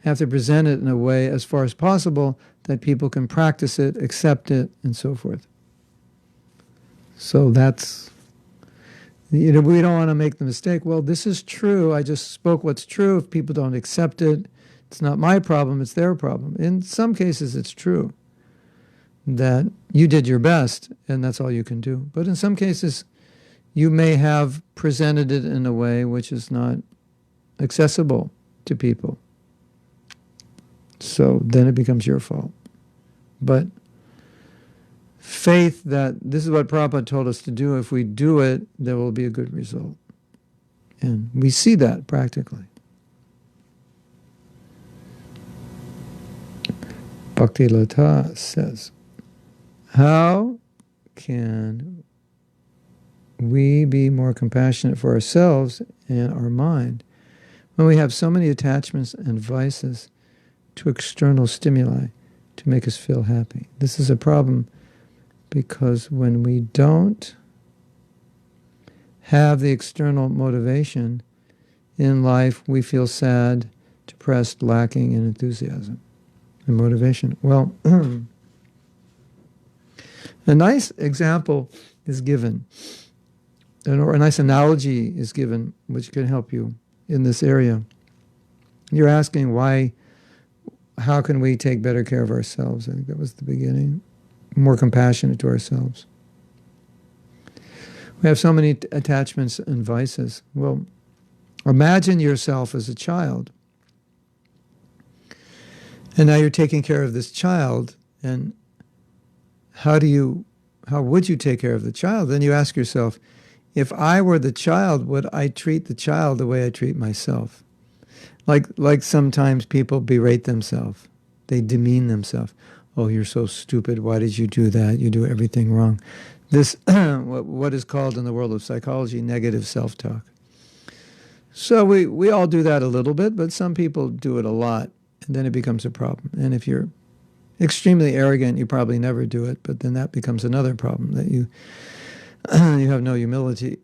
I have to present it in a way, as far as possible, that people can practice it, accept it, and so forth. So that's, we don't want to make the mistake, well, this is true, I just spoke what's true. If people don't accept it, it's not my problem, it's their problem. In some cases, it's true that you did your best, and that's all you can do. But in some cases, you may have presented it in a way which is not accessible to people. So then it becomes your fault. But faith that this is what Prabhupada told us to do, if we do it, there will be a good result. And we see that practically. Bhakti Lata says, how can we be more compassionate for ourselves and our mind when we have so many attachments and vices to external stimuli to make us feel happy? This is a problem because when we don't have the external motivation in life, we feel sad, depressed, lacking in enthusiasm and motivation. Well, a nice example is given, or a nice analogy is given, which can help you in this area. You're asking how can we take better care of ourselves? I think that was the beginning. More compassionate to ourselves. We have so many attachments and vices. Well, imagine yourself as a child. And now you're taking care of this child, and how would you take care of the child? Then you ask yourself, if I were the child, would I treat the child the way I treat myself? Like sometimes people berate themselves. They demean themselves. Oh, you're so stupid. Why did you do that? You do everything wrong. This, what is called in the world of psychology, negative self-talk. So we all do that a little bit, but some people do it a lot, and then it becomes a problem. And if you're extremely arrogant, you probably never do it, but then that becomes another problem, that you have no humility,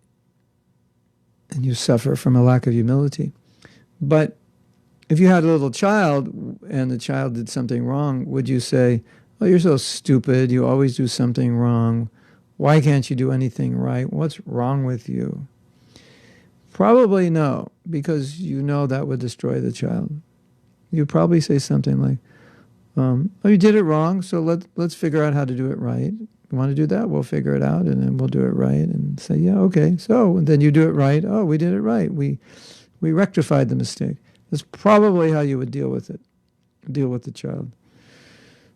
and you suffer from a lack of humility. But if you had a little child and the child did something wrong, would you say, oh, you're so stupid, you always do something wrong, why can't you do anything right, what's wrong with you? Probably no, because you know that would destroy the child. You'd probably say something like, oh, you did it wrong, so let's figure out how to do it right. You want to do that? We'll figure it out, and then we'll do it right. And say, yeah, okay. So, and then you do it right. Oh, we did it right. We rectified the mistake. That's probably how you would deal with the child.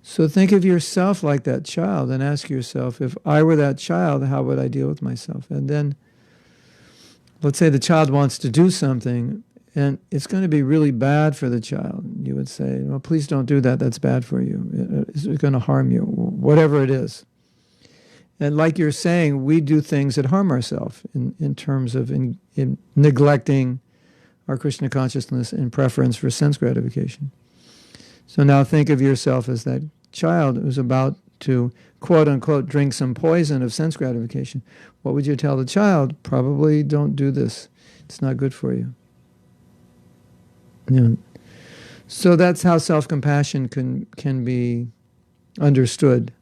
So think of yourself like that child and ask yourself, if I were that child, how would I deal with myself? And then, let's say the child wants to do something, and it's going to be really bad for the child. You would say, well, please don't do that. That's bad for you. It's going to harm you, whatever it is. And like you're saying, we do things that harm ourselves in terms of in neglecting our Krishna consciousness and preference for sense gratification. So now think of yourself as that child who's about to quote unquote drink some poison of sense gratification, what would you tell the child? Probably don't do this. It's not good for you. Yeah. So that's how self-compassion can be understood.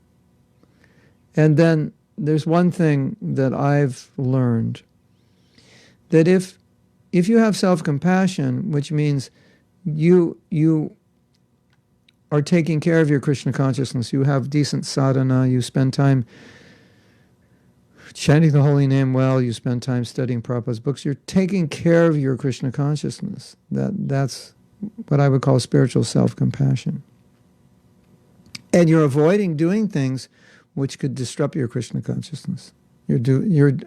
And then there's one thing that I've learned, that if you have self-compassion, which means you are taking care of your Krishna consciousness, you have decent sadhana, you spend time chanting the holy name well, you spend time studying Prabhupada's books, you're taking care of your Krishna consciousness. That's what I would call spiritual self-compassion. And you're avoiding doing things which could disrupt your Krishna consciousness. You're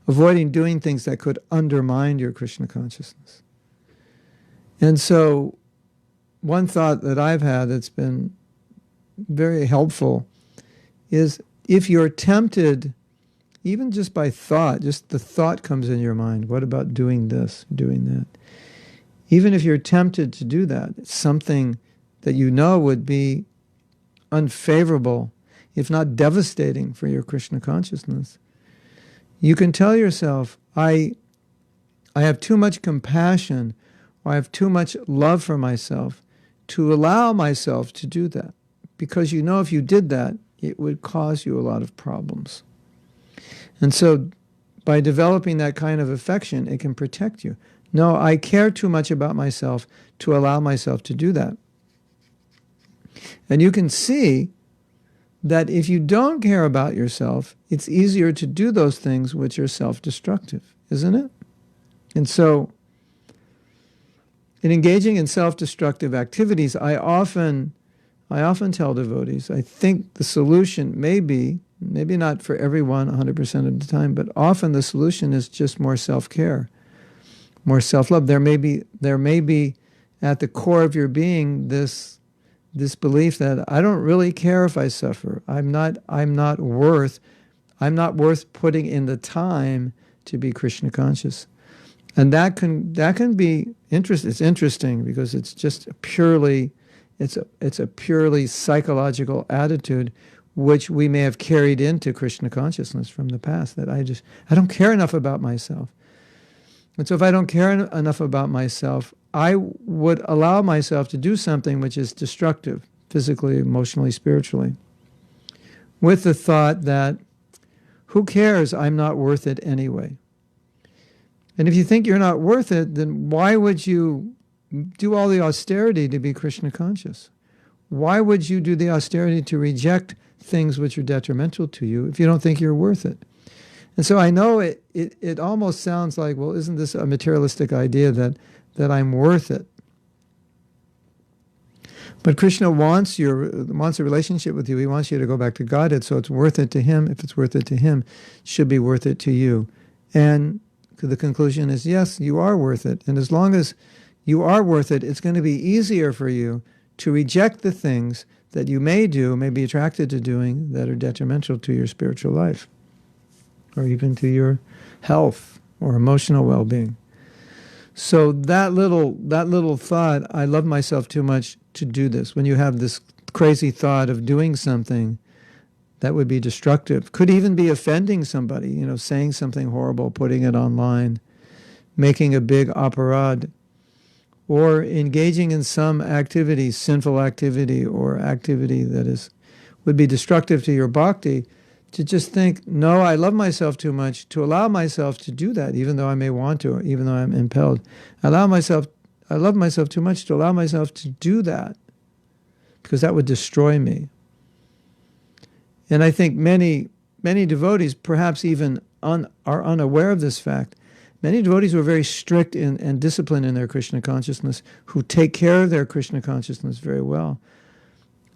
avoiding doing things that could undermine your Krishna consciousness. And so one thought that I've had that's been very helpful is, if you're tempted, even just by thought, just the thought comes in your mind, what about doing this, doing that? Even if you're tempted to do that, it's something that you know would be unfavorable, if not devastating, for your Krishna consciousness, you can tell yourself, I have too much compassion, or I have too much love for myself to allow myself to do that. Because you know if you did that, it would cause you a lot of problems. And so by developing that kind of affection, it can protect you. No, I care too much about myself to allow myself to do that. And you can see that if you don't care about yourself, it's easier to do those things which are self-destructive, isn't it? And so, in engaging in self-destructive activities, I often tell devotees, I think the solution may be, maybe not for everyone 100% of the time, but often the solution is just more self-care, more self-love. There may be at the core of your being this belief that I don't really care if I suffer. I'm not worth putting in the time to be Krishna conscious. And that can be interesting. It's interesting because it's just it's a purely psychological attitude which we may have carried into Krishna consciousness from the past, that I don't care enough about myself. And so if I don't care enough about myself, I would allow myself to do something which is destructive, physically, emotionally, spiritually, with the thought that, who cares, I'm not worth it anyway. And if you think you're not worth it, then why would you do all the austerity to be Krishna conscious? Why would you do the austerity to reject things which are detrimental to you if you don't think you're worth it? And so I know it almost sounds like, well, isn't this a materialistic idea that I'm worth it? But Krishna wants a relationship with you. He wants you to go back to Godhead, so it's worth it to him. If it's worth it to him, it should be worth it to you. And the conclusion is, yes, you are worth it. And as long as you are worth it, it's going to be easier for you to reject the things that you may be attracted to doing, that are detrimental to your spiritual life, or even to your health or emotional well-being. So that little thought, I love myself too much to do this. When you have this crazy thought of doing something that would be destructive, could even be offending somebody, saying something horrible, putting it online, making a big aparad, or engaging in some activity, sinful activity, or activity that would be destructive to your bhakti, to just think, no, I love myself too much to allow myself to do that, even though I may want to, even though I'm impelled. I love myself too much to allow myself to do that, because that would destroy me. And I think many devotees, perhaps even are unaware of this fact. Many devotees who are very strict and disciplined in their Krishna consciousness, who take care of their Krishna consciousness very well,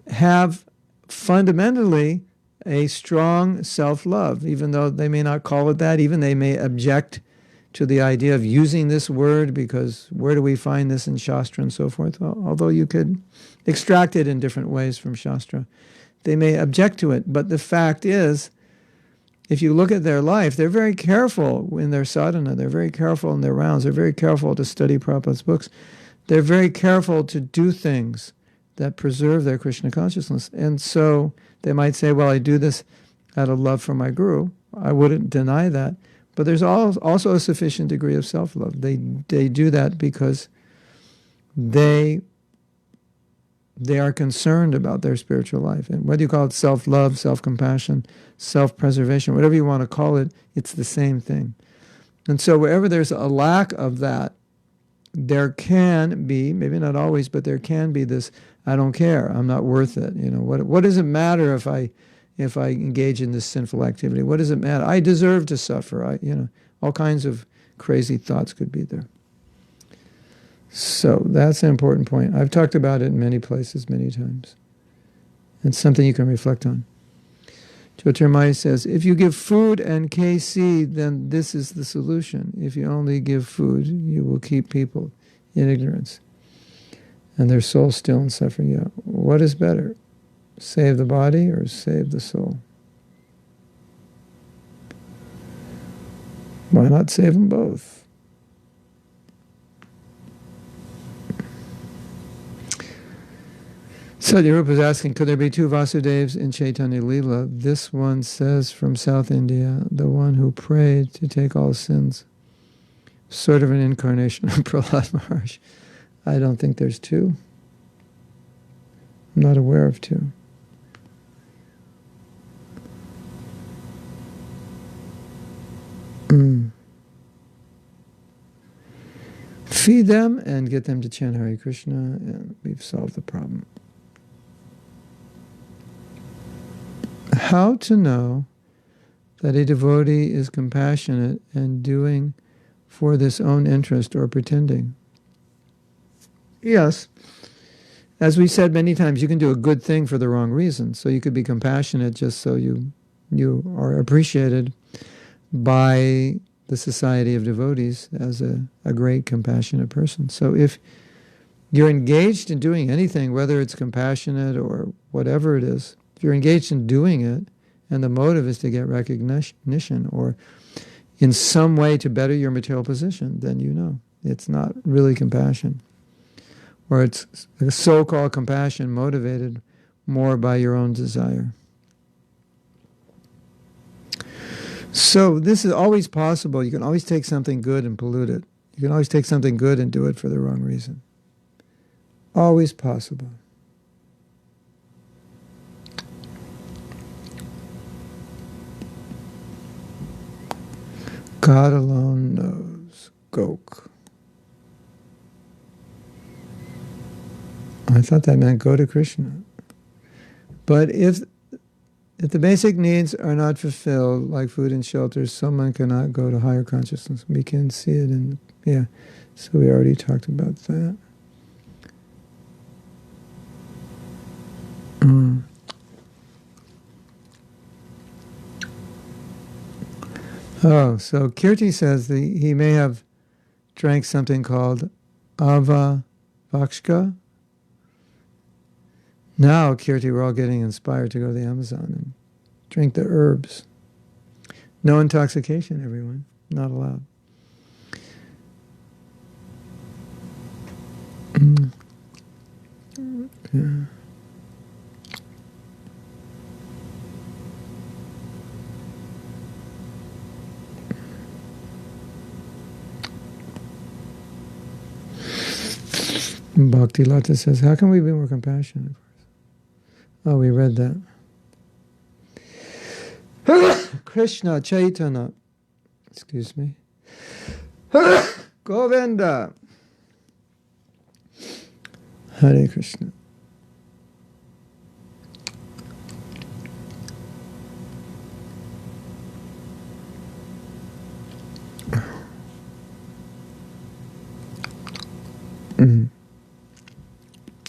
have fundamentally a strong self-love, even though they may not call it that. Even they may object to the idea of using this word, because where do we find this in Shastra and so forth? Although you could extract it in different ways from Shastra. They may object to it, but the fact is, if you look at their life, they're very careful in their sadhana, they're very careful in their rounds, they're very careful to study Prabhupada's books, they're very careful to do things that preserve their Krishna consciousness. And so they might say, well, I do this out of love for my guru. I wouldn't deny that. But there's also a sufficient degree of self-love. They do that because they are concerned about their spiritual life. And whether you call it self-love, self-compassion, self-preservation, whatever you want to call it, it's the same thing. And so wherever there's a lack of that, there can be, maybe not always, but there can be this, I don't care, I'm not worth it. You know, what does it matter if I engage in this sinful activity? What does it matter? I deserve to suffer. All kinds of crazy thoughts could be there. So that's an important point. I've talked about it in many places, many times. It's something you can reflect on. Jyotirmaya says, if you give food and KC, then this is the solution. If you only give food, you will keep people in ignorance and their soul still in suffering. Yeah. What is better? Save the body or save the soul? Why not save them both? Sadhyarupa is asking, could there be two Vasudevs in Chaitanya Leela? This one says from South India, the one who prayed to take all sins. Sort of an incarnation of Prahlad Maharaj. I don't think there's two. I'm not aware of two. Feed them and get them to chant Hare Krishna, and we've solved the problem. How to know that a devotee is compassionate and doing for this own interest or pretending? Yes. As we said many times, you can do a good thing for the wrong reason. So you could be compassionate just so you are appreciated by the society of devotees as a great compassionate person. So if you're engaged in doing anything, whether it's compassionate or whatever it is, if you're engaged in doing it and the motive is to get recognition or in some way to better your material position, then you know it's not really compassion. Or it's a so-called compassion motivated more by your own desire. So this is always possible. You can always take something good and pollute it. You can always take something good and do it for the wrong reason. Always possible. God alone knows. Gok. I thought that meant go to Krishna. But if the basic needs are not fulfilled, like food and shelter, someone cannot go to higher consciousness. We can see it in, so we already talked about that. Oh, so Kirti says that he may have drank something called Avavakshka. Now, Kirti, we're all getting inspired to go to the Amazon and drink the herbs. No intoxication, everyone. Not allowed. Yeah. Bhakti Lata says, how can we be more compassionate? Oh, we read that. Krishna Chaitanya. Excuse me. Govinda. Hare Krishna.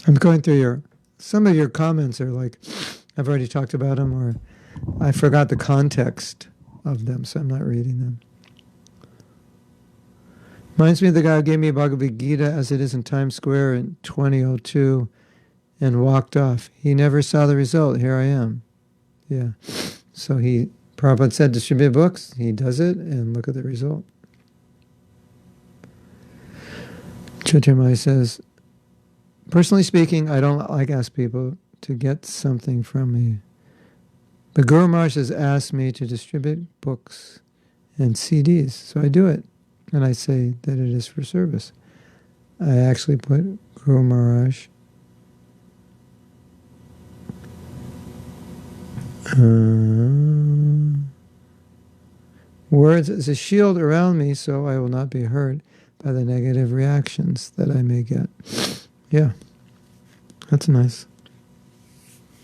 I'm going through some of your comments are like, I've already talked about them, or I forgot the context of them, so I'm not reading them. Reminds me of the guy who gave me Bhagavad Gita as it is in Times Square in 2002 and walked off. He never saw the result. Here I am. Yeah. So Prabhupada said, distribute books. He does it, and look at the result. Jyotirmaya says, Personally speaking, I don't like ask people to get something from me. But Guru Maharaj has asked me to distribute books and CDs, so I do it. And I say that it is for service. I actually put Guru Maharaj words as a shield around me, so I will not be hurt by the negative reactions that I may get. Yeah, that's nice.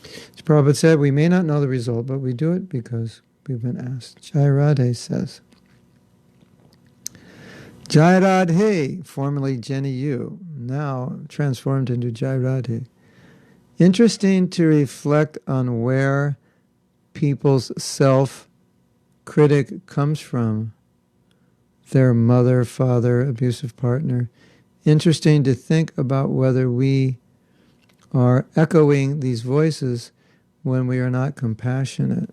As Prabhupada said, we may not know the result, but we do it because we've been asked. Jai Radhe says, Jai Radhe, formerly Jenny Yu, now transformed into Jai Radhe. Interesting to reflect on where people's self-critic comes from. Their mother, father, abusive partner. Interesting to think about whether we are echoing these voices when we are not compassionate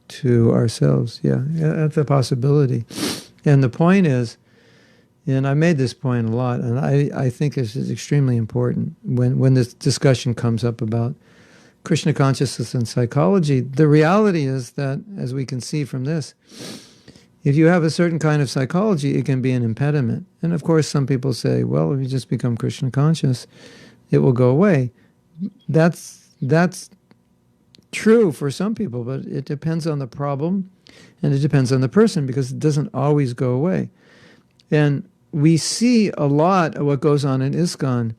to ourselves. Yeah, that's a possibility. And the point is, and I made this point a lot, and I think this is extremely important when this discussion comes up about Krishna consciousness and psychology. The reality is that, as we can see from this, if you have a certain kind of psychology, it can be an impediment. And of course, some people say, well, if you just become Krishna conscious, it will go away. That's true for some people, but it depends on the problem and it depends on the person, because it doesn't always go away. And we see a lot of what goes on in ISKCON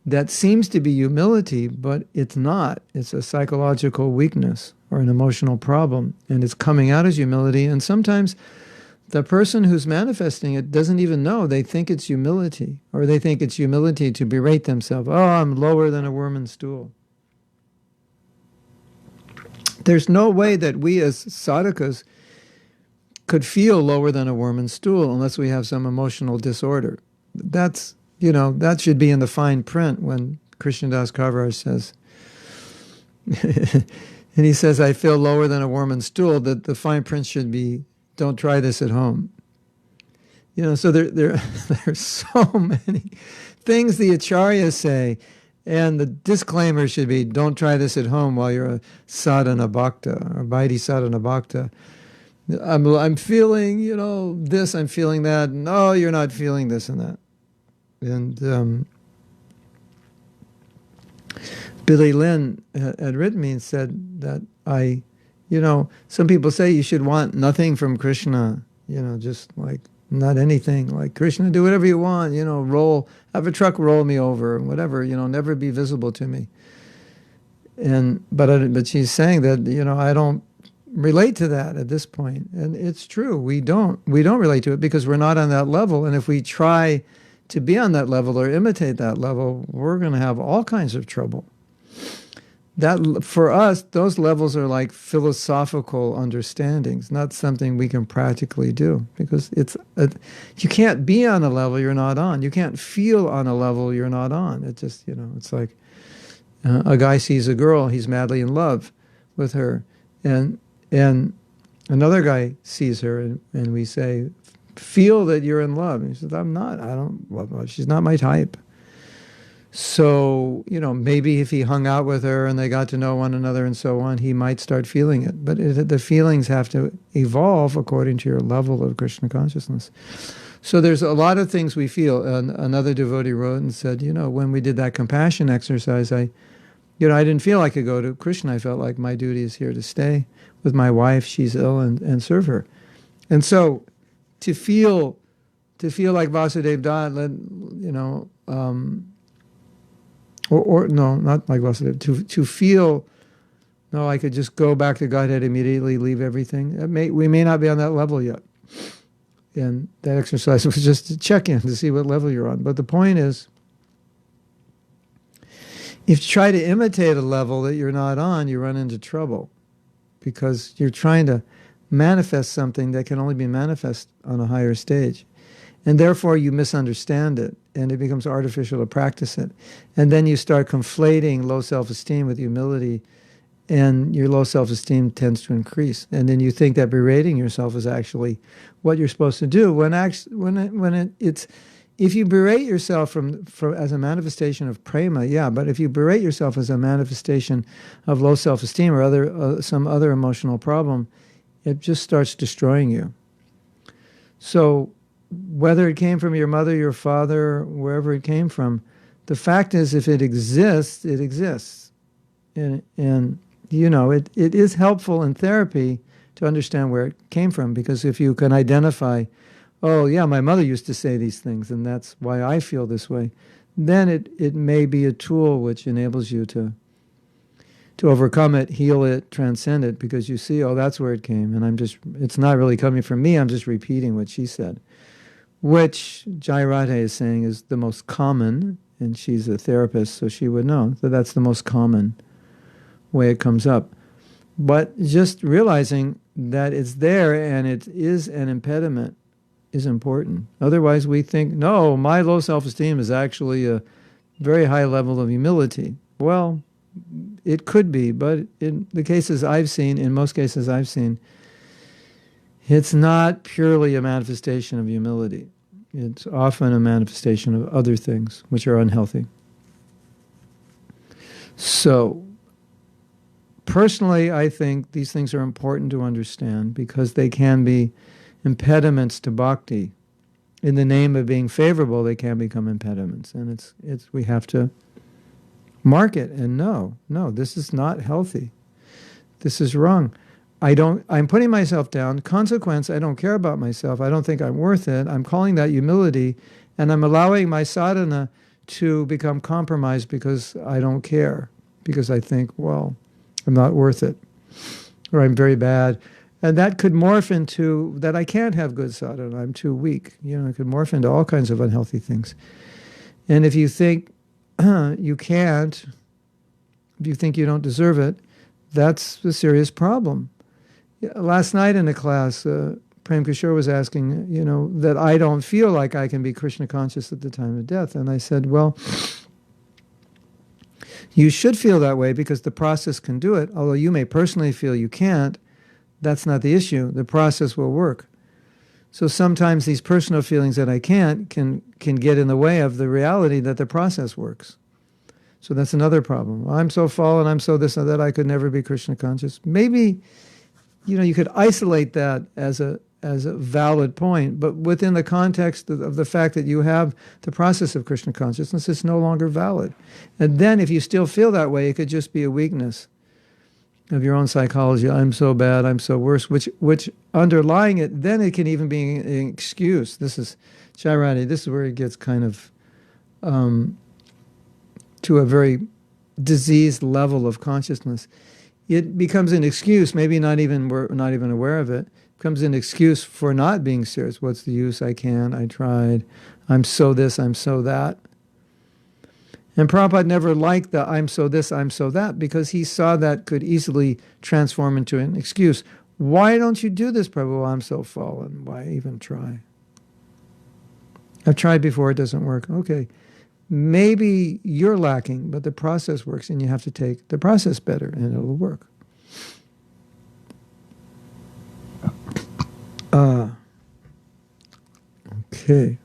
that seems to be humility, but it's not. It's a psychological weakness or an emotional problem, and it's coming out as humility. And sometimes the person who's manifesting it doesn't even know. They think it's humility, or they think it's humility to berate themselves. Oh, I'm lower than a worm in stool. There's no way that we as sadhakas could feel lower than a worm in stool unless we have some emotional disorder. That's, that should be in the fine print when Krishnadas Kaviraj says, and he says, I feel lower than a worm in stool, that the fine print should be, don't try this at home. So there are so many things the acharyas say, and the disclaimer should be, don't try this at home while you're a sadhana bhakta, or vaidhi sadhana bhakta. I'm feeling, this, I'm feeling that. No, you're not feeling this and that. And Billy Lynn had written me and said that some people say you should want nothing from Krishna, just like not anything. Like, Krishna, do whatever you want, have a truck roll me over, whatever, never be visible to me. But she's saying that, I don't relate to that at this point. And it's true. We don't relate to it because we're not on that level. And if we try to be on that level or imitate that level, we're going to have all kinds of trouble. That, for us, those levels are like philosophical understandings, not something we can practically do, because you can't be on a level you're not on. You can't feel on a level you're not on. It just, it's like a guy sees a girl, he's madly in love with her, and another guy sees her, and we say, feel that you're in love. And he says, I'm not. I don't love her. She's not my type. So, maybe if he hung out with her and they got to know one another and so on, he might start feeling it. But the feelings have to evolve according to your level of Krishna consciousness. So there's a lot of things we feel. And another devotee wrote and said, when we did that compassion exercise, I didn't feel I could go to Krishna. I felt like my duty is here to stay with my wife. She's ill, and serve her. And so to feel like Vasudev Dutt, or no, not like Vasudev, to feel, no, I could just go back to Godhead immediately, leave everything. We may not be on that level yet. And that exercise was just to check in to see what level you're on. But the point is, if you try to imitate a level that you're not on, you run into trouble, because you're trying to manifest something that can only be manifest on a higher stage. And therefore you misunderstand it, and it becomes artificial to practice it. And then you start conflating low self-esteem with humility, and your low self-esteem tends to increase. And then you think that berating yourself is actually what you're supposed to do, when if you berate yourself from as a manifestation of prema, yeah, but if you berate yourself as a manifestation of low self-esteem or some other emotional problem, it just starts destroying you. So whether it came from your mother, your father, wherever it came from, the fact is, if it exists, it exists. And you know, it is helpful in therapy to understand where it came from, because if you can identify, oh yeah, my mother used to say these things and that's why I feel this way, then it may be a tool which enables you to overcome it, heal it, transcend it, because you see, oh, that's where it came, and it's not really coming from me, I'm just repeating what she said, which Jai Radhe is saying is the most common, and she's a therapist, so she would know that that's the most common way it comes up. But just realizing that it's there and it is an impediment is important. Otherwise we think, no, my low self-esteem is actually a very high level of humility. Well, it could be, but in the cases I've seen, in most cases I've seen, it's not purely a manifestation of humility. It's often a manifestation of other things which are unhealthy. So, personally, I think these things are important to understand because they can be impediments to bhakti. In the name of being favorable, they can become impediments, and we have to mark it and know, no, this is not healthy. This is wrong. I'm putting myself down. Consequence, I don't care about myself. I don't think I'm worth it. I'm calling that humility, and I'm allowing my sadhana to become compromised because I don't care, because I think, well, I'm not worth it, or I'm very bad. And that could morph into that I can't have good sadhana, I'm too weak. You know, it could morph into all kinds of unhealthy things. And if you think you can't, if you think you don't deserve it, that's a serious problem. Last night in a class, Prem Kishore was asking, you know, that I don't feel like I can be Krishna conscious at the time of death. And I said, well, you should feel that way because the process can do it. Although you may personally feel you can't, that's not the issue. The process will work. So sometimes these personal feelings that I can't can get in the way of the reality that the process works. So that's another problem. I'm so fallen, I'm so this and that, I could never be Krishna conscious. Maybe, you know, you could isolate that as a valid point, but within the context of the fact that you have the process of Krishna consciousness, it's no longer valid. And then if you still feel that way, it could just be a weakness of your own psychology. I'm so bad, I'm so worse, which underlying it, then it can even be an excuse. This is Chairati, this is where it gets kind of to a very diseased level of consciousness. It becomes an excuse, maybe we're not even aware of it. It becomes an excuse for not being serious. What's the use? I tried. I'm so this, I'm so that. And Prabhupada never liked the I'm so this, I'm so that, because he saw that could easily transform into an excuse. Why don't you do this, Prabhu? I'm so fallen. Why even try? I've tried before, it doesn't work. Okay. Maybe you're lacking, but the process works, and you have to take the process better, and it'll work. Okay.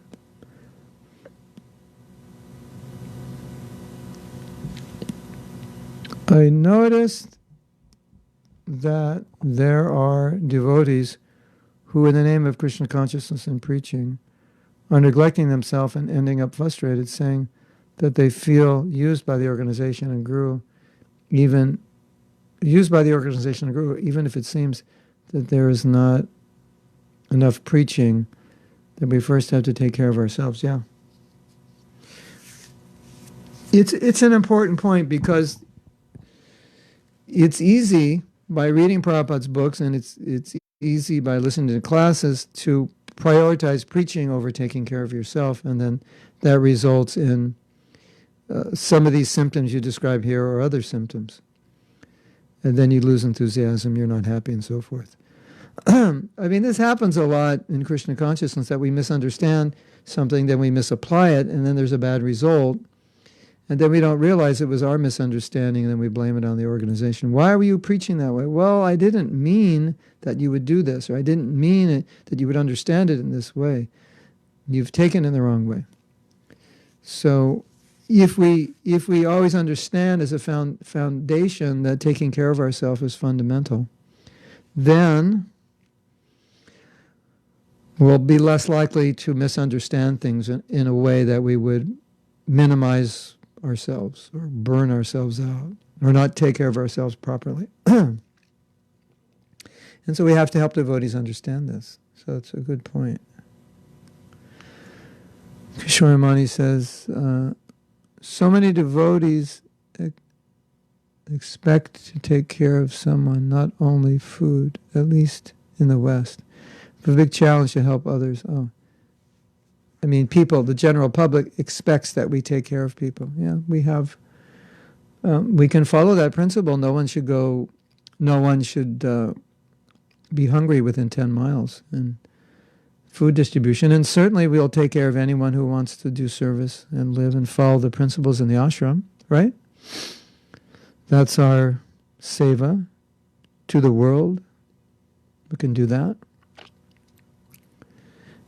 I noticed that there are devotees who, in the name of Krishna consciousness and preaching, are neglecting themselves and ending up frustrated, saying that they feel used by the organization and guru, even if it seems that there is not enough preaching, that we first have to take care of ourselves. Yeah. It's an important point because it's easy by reading Prabhupada's books, and it's easy by listening to classes to prioritize preaching over taking care of yourself, and then that results in some of these symptoms you describe here or other symptoms. And then you lose enthusiasm, you're not happy, and so forth. I mean, this happens a lot in Krishna consciousness, that we misunderstand something, then we misapply it, and then there's a bad result. And then we don't realize it was our misunderstanding, and then we blame it on the organization. Why were you preaching that way? Well, I didn't mean that you would do this, or I didn't mean that you would understand it in this way. You've taken it in the wrong way. So if we always understand as a foundation that taking care of ourselves is fundamental, then we'll be less likely to misunderstand things in a way that we would minimize ourselves or burn ourselves out or not take care of ourselves properly. And so we have to help devotees understand this. So it's a good point. Kishoramani says, so many devotees expect to take care of someone, not only food, at least in the West. The big challenge to help others. I mean, people, the general public expects that we take care of people. Yeah, we have, we can follow that principle. No one should be hungry within 10 miles. And food distribution, and certainly we'll take care of anyone who wants to do service and live and follow the principles in the ashram, right? That's our seva to the world. We can do that.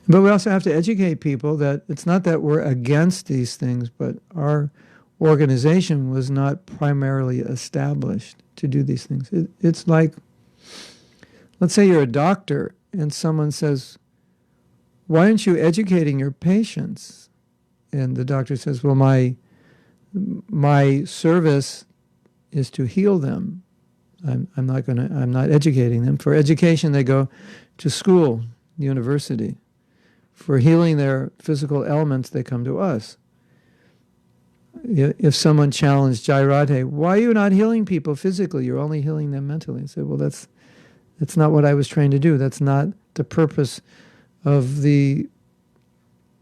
But we also have to educate people that it's not that we're against these things, but our organization was not primarily established to do these things. It's like, let's say you're a doctor and someone says, why aren't you educating your patients? And the doctor says, well, my service is to heal them. I'm not educating them. For education, they go to school, university. For healing their physical ailments, they come to us. If someone challenged Jairade, why are you not healing people physically? You're only healing them mentally. I said, well, that's not what I was trained to do. That's not the purpose of the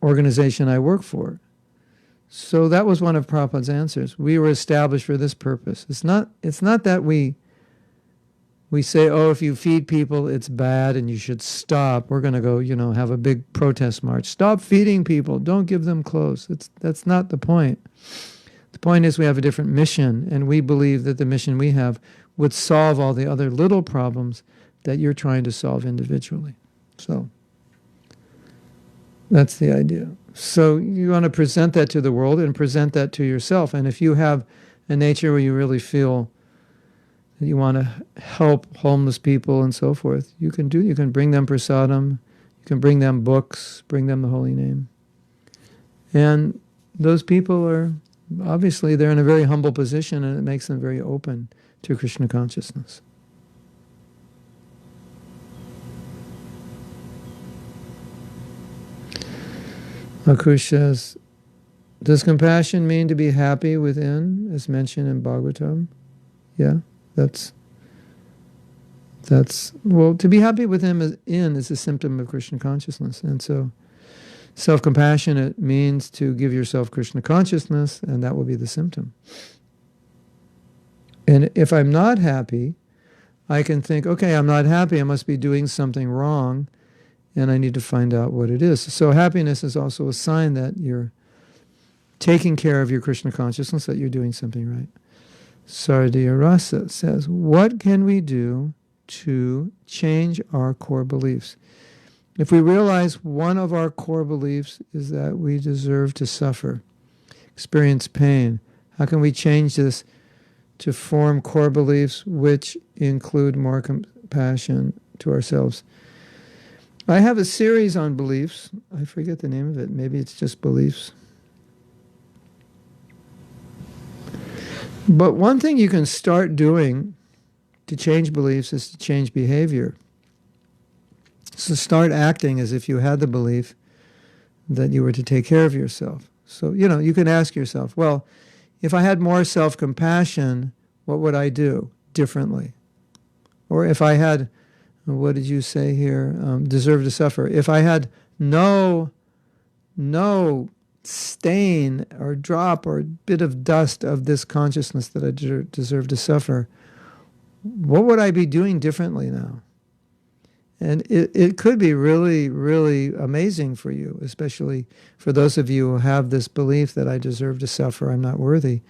organization I work for. So that was one of Prabhupada's answers. We were established for this purpose. It's not that we say, oh, if you feed people, it's bad and you should stop. We're going to go, have a big protest march. Stop feeding people. Don't give them clothes. That's not the point. The point is we have a different mission, and we believe that the mission we have would solve all the other little problems that you're trying to solve individually. So that's the idea. So you want to present that to the world and present that to yourself. And if you have a nature where you really feel that you want to help homeless people and so forth, you can bring them prasadam, you can bring them books, bring them the holy name. And those people are, obviously, they're in a very humble position, and it makes them very open to Krishna consciousness. Akush says, does compassion mean to be happy within, as mentioned in Bhagavatam? Yeah, that's well, to be happy within is a symptom of Krishna consciousness. And so self-compassionate means to give yourself Krishna consciousness, and that will be the symptom. And if I'm not happy, I can think, okay, I'm not happy, I must be doing something wrong, and I need to find out what it is. So happiness is also a sign that you're taking care of your Krishna consciousness, that you're doing something right. Sardiya Rasa says, what can we do to change our core beliefs? If we realize one of our core beliefs is that we deserve to suffer, experience pain, how can we change this to form core beliefs which include more compassion to ourselves? I have a series on beliefs. I forget the name of it. Maybe it's just beliefs. But one thing you can start doing to change beliefs is to change behavior. So start acting as if you had the belief that you were to take care of yourself. So, you can ask yourself, well, if I had more self-compassion, what would I do differently? Or if I had, what did you say here, deserve to suffer. If I had no stain or drop or bit of dust of this consciousness that I deserve to suffer, what would I be doing differently now? And it could be really, really amazing for you, especially for those of you who have this belief that I deserve to suffer, I'm not worthy,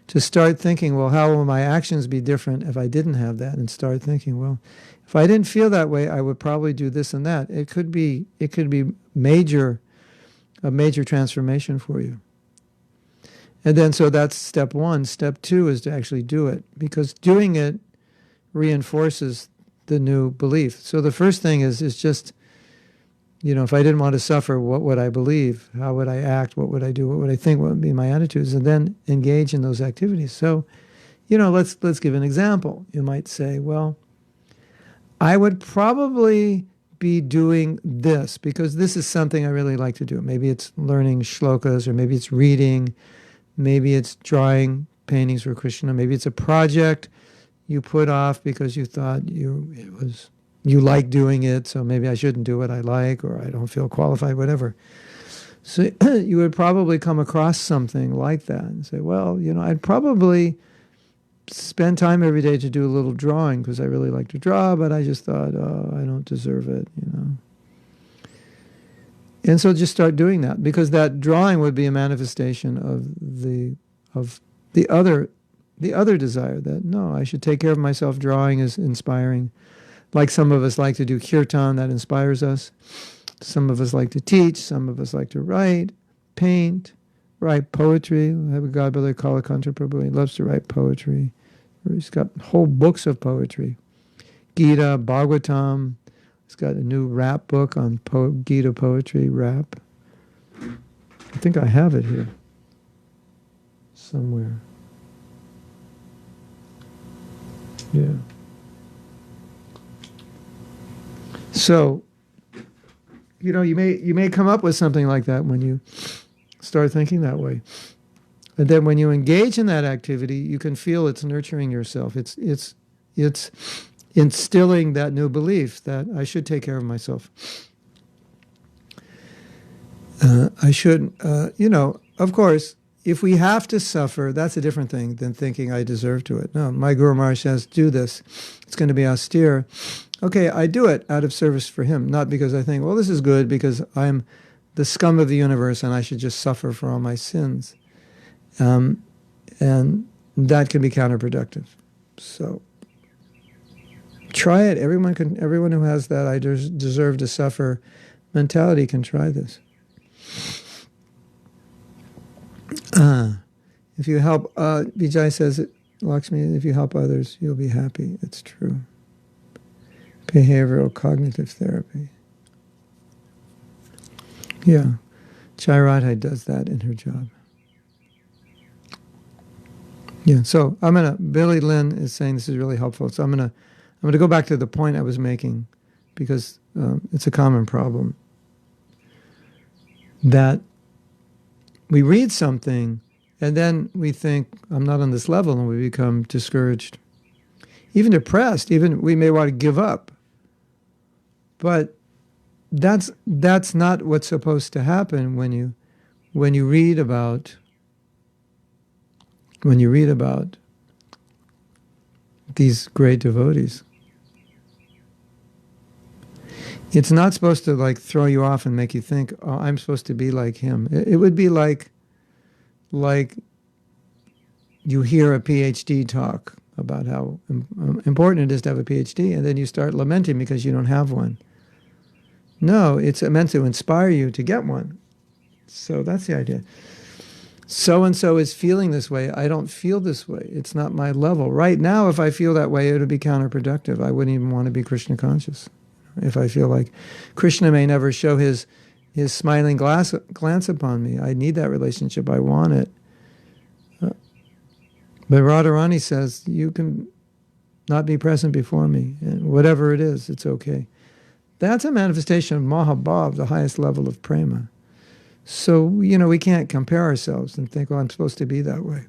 to start thinking, well, how will my actions be different if I didn't have that? And start thinking, well, if I didn't feel that way, I would probably do this and that. It could be a major transformation for you. And then, so that's step one. Step two is to actually do it, because doing it reinforces the new belief. So the first thing is just, if I didn't want to suffer, what would I believe? How would I act? What would I do? What would I think? What would be my attitudes? And then engage in those activities. So, let's give an example. You might say, well, I would probably be doing this because this is something I really like to do. Maybe it's learning shlokas, or maybe it's reading, maybe it's drawing paintings for Krishna, maybe it's a project you put off because you thought you like doing it, so maybe I shouldn't do what I like, or I don't feel qualified, whatever. So you would probably come across something like that and say, well, I'd probably spend time every day to do a little drawing because I really like to draw, but I just thought, oh, I don't deserve it, And so just start doing that, because that drawing would be a manifestation of the other desire, that no, I should take care of myself. Drawing is inspiring. Like some of us like to do kirtan, that inspires us. Some of us like to teach. Some of us like to write, paint, write poetry. I have a godbrother, Alachua Prabhu. He loves to write poetry. He's got whole books of poetry. Gita, Bhagavatam. He's got a new rap book on Gita poetry, rap. I think I have it here somewhere. Yeah. So, you may come up with something like that when you start thinking that way. And then when you engage in that activity, you can feel it's nurturing yourself. It's instilling that new belief that I should take care of myself. I should, of course, if we have to suffer, that's a different thing than thinking I deserve to it. No, my Guru Maharaj says, do this. It's going to be austere. Okay, I do it out of service for him, not because I think, well, this is good because I'm the scum of the universe and I should just suffer for all my sins. And that can be counterproductive. So try it. Everyone who has that I deserve to suffer mentality can try this. If you help, Vijay says it, Lakshmi, if you help others, you'll be happy. It's true. Behavioral cognitive therapy. Yeah. Chairadha does that in her job. Yeah, so Billy Lynn is saying this is really helpful. So I'm gonna go back to the point I was making, because it's a common problem. That we read something and then we think, I'm not on this level, and we become discouraged. Even depressed, even we may want to give up. But that's not what's supposed to happen when you read about these great devotees. It's not supposed to throw you off and make you think, oh, I'm supposed to be like him. It would be like you hear a PhD talk about how important it is to have a PhD, and then you start lamenting because you don't have one. No, it's meant to inspire you to get one. So that's the idea. So-and-so is feeling this way. I don't feel this way. It's not my level. Right now, if I feel that way, it would be counterproductive. I wouldn't even want to be Krishna conscious. If I feel like Krishna may never show his smiling glance upon me, I need that relationship. I want it. But Radharani says, you can not be present before me. And whatever it is, it's okay. That's a manifestation of Mahabhav, the highest level of prema. So, we can't compare ourselves and think, well, I'm supposed to be that way.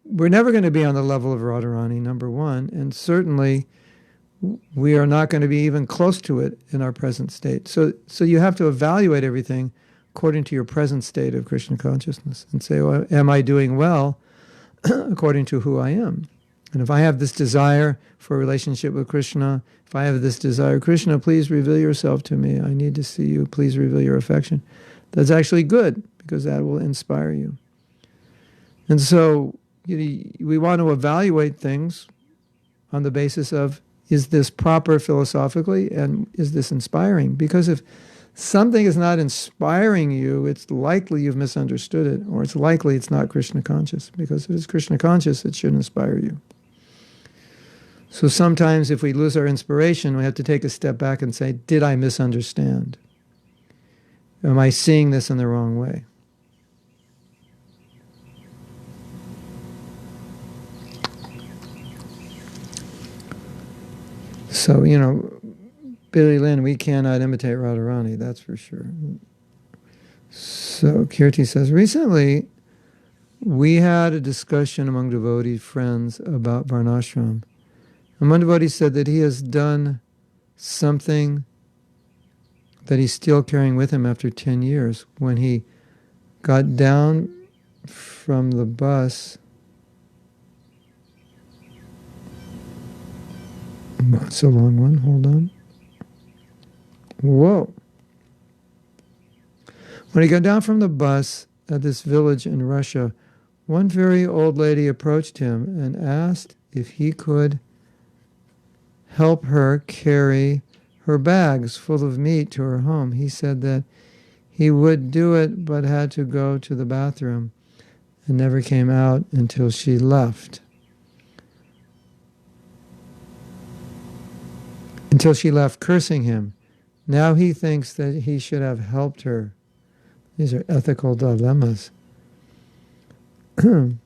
We're never going to be on the level of Radharani, number one, and certainly we are not going to be even close to it in our present state. So you have to evaluate everything according to your present state of Krishna consciousness and say, well, am I doing well according to who I am? And if I have this desire for a relationship with Krishna, if I have this desire, Krishna, please reveal yourself to me. I need to see you. Please reveal your affection. That's actually good, because that will inspire you. And so we want to evaluate things on the basis of, is this proper philosophically, and is this inspiring? Because if something is not inspiring you, it's likely you've misunderstood it, or it's likely it's not Krishna conscious. Because if it's Krishna conscious, it should inspire you. So sometimes if we lose our inspiration, we have to take a step back and say, did I misunderstand? Am I seeing this in the wrong way? So, Billy Lynn, we cannot imitate Radharani, that's for sure. So Kirti says, recently we had a discussion among devotee friends about Varnashram. And one devotee said that he has done something that he's still carrying with him after 10 years. When he got down from the bus, it's a long one, hold on. Whoa. When he got down from the bus at this village in Russia, one very old lady approached him and asked if he could help her carry her bags full of meat to her home. He said that he would do it, but had to go to the bathroom and never came out until she left. Until she left, cursing him. Now he thinks that he should have helped her. These are ethical dilemmas. The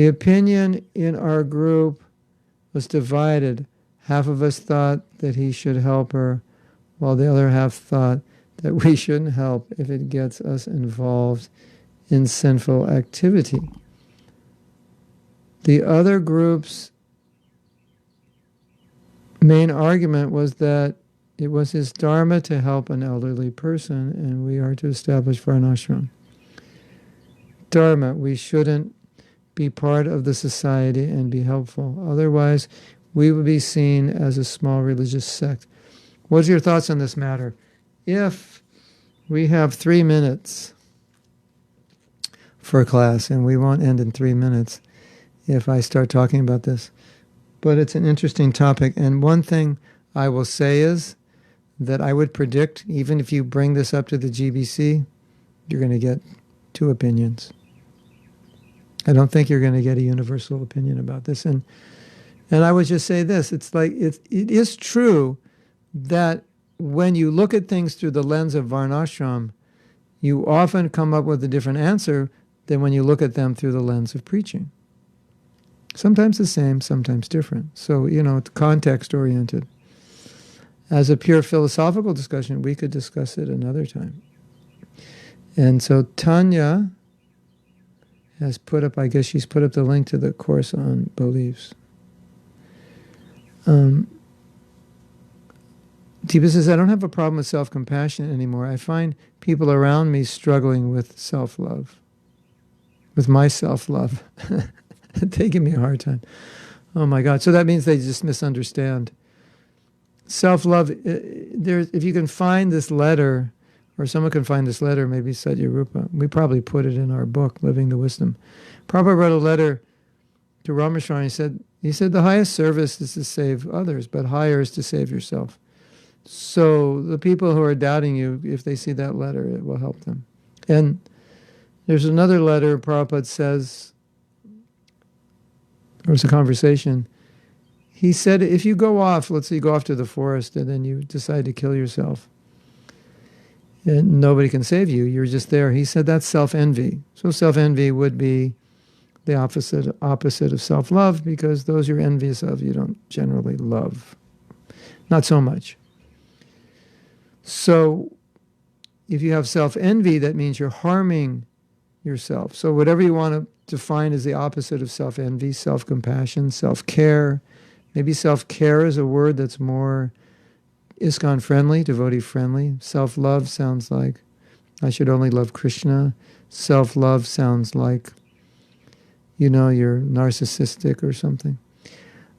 opinion in our group was divided. Half of us thought that he should help her, while the other half thought that we shouldn't help if it gets us involved in sinful activity. The other group's main argument was that it was his dharma to help an elderly person, and we are to establish varnashram. Dharma, we shouldn't be part of the society and be helpful. Otherwise, we would be seen as a small religious sect. What's your thoughts on this matter? If we have 3 minutes for a class, and we won't end in 3 minutes if I start talking about this, but it's an interesting topic. And one thing I will say is that I would predict, even if you bring this up to the GBC, you're going to get 2 opinions. I don't think you're going to get a universal opinion about this. And I would just say this, it is true that when you look at things through the lens of varnashram, you often come up with a different answer than when you look at them through the lens of preaching. Sometimes the same, sometimes different. So, it's context-oriented. As a pure philosophical discussion, we could discuss it another time. And so Tanya has put up, I guess she's put up the link to the course on beliefs. Deepa says, I don't have a problem with self-compassion anymore. I find people around me struggling with self-love, with my self-love. They give me a hard time. Oh my God. So that means they just misunderstand. Self-love, if you can find this letter, or someone can find this letter, maybe Satya Rupa. We probably put it in our book, Living the Wisdom. Prabhupada wrote a letter to Ramacharya. He said the highest service is to save others, but higher is to save yourself. So the people who are doubting you, if they see that letter, it will help them. And there's another letter Prabhupada says, there was a conversation. He said, if you go off, let's say you go off to the forest and then you decide to kill yourself, and nobody can save you, you're just there. He said that's self-envy. So self-envy would be the opposite of self-love, because those you're envious of, you don't generally love. Not so much. So if you have self-envy, that means you're harming yourself. So whatever you want to define as the opposite of self-envy, self-compassion, self-care. Maybe self-care is a word that's more ISKCON-friendly, devotee-friendly. Self-love sounds like I should only love Krishna. Self-love sounds like, you're narcissistic or something.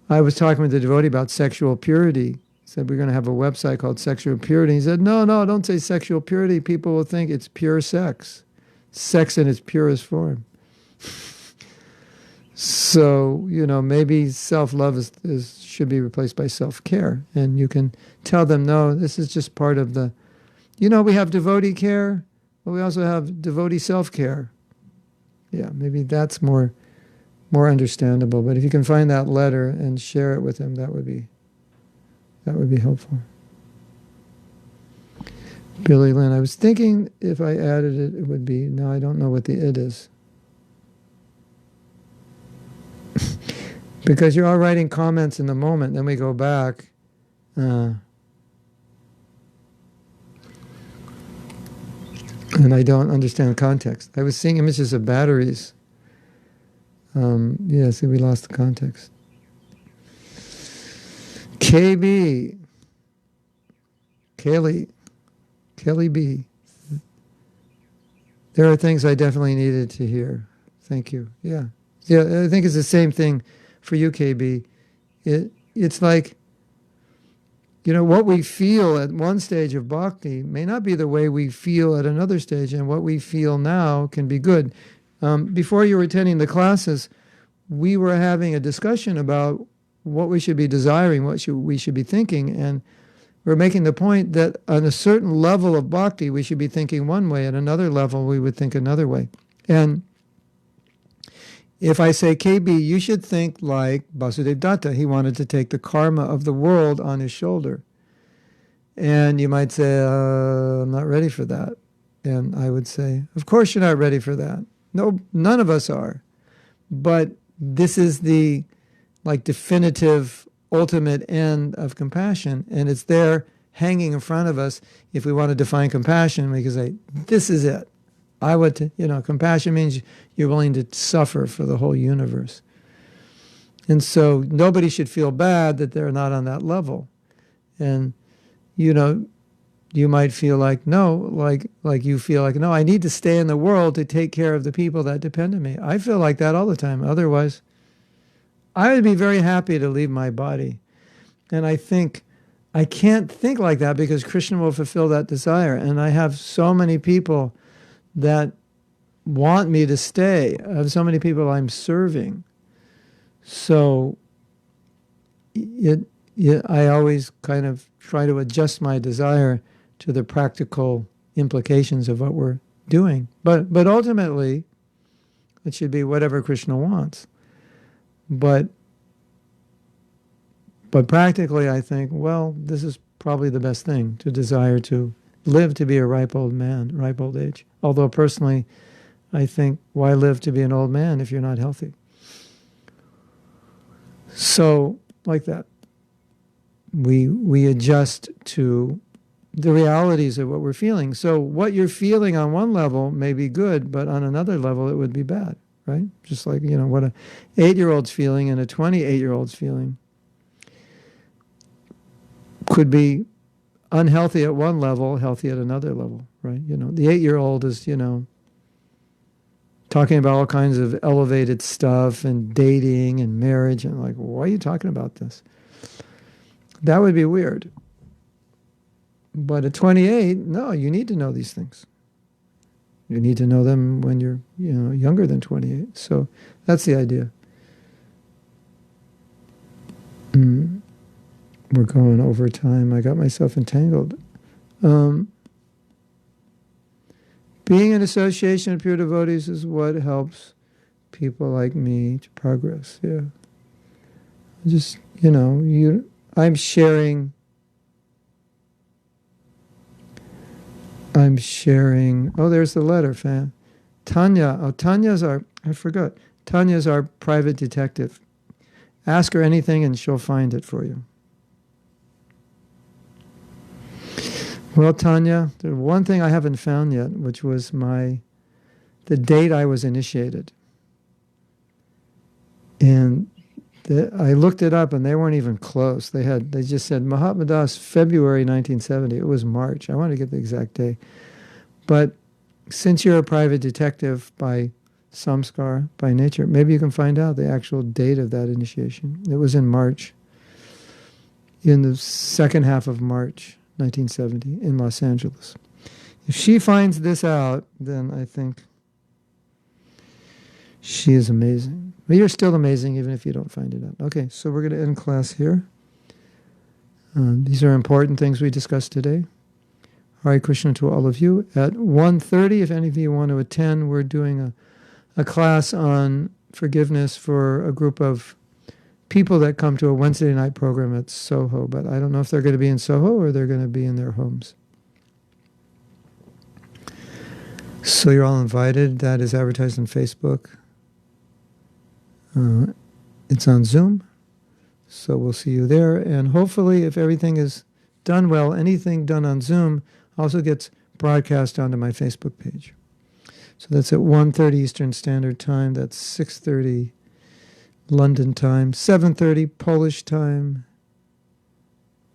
I was talking with the devotee about sexual purity. He said, we're going to have a website called Sexual Purity. He said, no, don't say sexual purity. People will think it's pure sex. Sex in its purest form. So, maybe self-love should be replaced by self-care. And you can tell them, no, this is just part of the We have devotee care, but we also have devotee self-care. Yeah, maybe that's more understandable. But if you can find that letter and share it with him, that would be helpful. Billy Lynn, I was thinking if I added it, it would be, no, I don't know what the it is. Because you're all writing comments in the moment, then we go back. And I don't understand context. I was seeing images of batteries. Yeah, see, we lost the context. KB. Kelly B. There are things I definitely needed to hear. Thank you. Yeah. I think it's the same thing for you, KB. It's like, what we feel at one stage of bhakti may not be the way we feel at another stage, and what we feel now can be good. Before you were attending the classes, we were having a discussion about what we should be desiring, what we should be thinking, and we're making the point that on a certain level of bhakti, we should be thinking one way, at another level, we would think another way. And if I say, KB, you should think like Vasudev Datta. He wanted to take the karma of the world on his shoulder. And you might say, I'm not ready for that. And I would say, of course you're not ready for that. No, none of us are. But this is the definitive, ultimate end of compassion. And it's there hanging in front of us. If we want to define compassion, we can say, this is it. Compassion means you're willing to suffer for the whole universe. And so nobody should feel bad that they're not on that level. And, you might feel like, no, like you feel like, no, I need to stay in the world to take care of the people that depend on me. I feel like that all the time. Otherwise, I would be very happy to leave my body. And I think I can't think like that because Krishna will fulfill that desire. And I have so many people that want me to stay. I have so many people I'm serving. So I always kind of try to adjust my desire to the practical implications of what we're doing. But ultimately, it should be whatever Krishna wants. But practically, I think, well, this is probably the best thing, to desire to live to be a ripe old man, ripe old age. Although personally, I think, why live to be an old man if you're not healthy? So, like that, we adjust to the realities of what we're feeling. So what you're feeling on one level may be good, but on another level it would be bad, right? Just like, what a 8-year-old's feeling and a 28-year-old's feeling could be unhealthy at one level, healthy at another level, right? The 8-year-old is, talking about all kinds of elevated stuff and dating and marriage, and like, why are you talking about this? That would be weird. But at 28, no, you need to know these things. You need to know them when you're, younger than 28. So that's the idea. We're going over time. I got myself entangled. Being in association with pure devotees is what helps people like me to progress. Yeah. Just, I'm sharing. Oh, there's the letter, fam. Tanya. Oh, Tanya's our private detective. Ask her anything and she'll find it for you. Well, Tanya, there's one thing I haven't found yet, which was the date I was initiated. And I looked it up and they weren't even close. They just said Mahatma Das, February 1970. It was March. I want to get the exact day. But since you're a private detective by samskar, by nature, maybe you can find out the actual date of that initiation. It was in March, in the second half of March 1970 in Los Angeles. If she finds this out, then I think she is amazing. But you're still amazing even if you don't find it out. Okay, so we're going to end class here. These are important things we discussed today. Hare Krishna to all of you. At 1:30, if any of you want to attend, we're doing a class on forgiveness for a group of people that come to a Wednesday night program at Soho. But I don't know if they're going to be in Soho or they're going to be in their homes. So you're all invited. That is advertised on Facebook. It's on Zoom. So we'll see you there. And hopefully, if everything is done well, anything done on Zoom also gets broadcast onto my Facebook page. So that's at 1:30 Eastern Standard Time. That's 6:30 London time, 7:30 Polish time.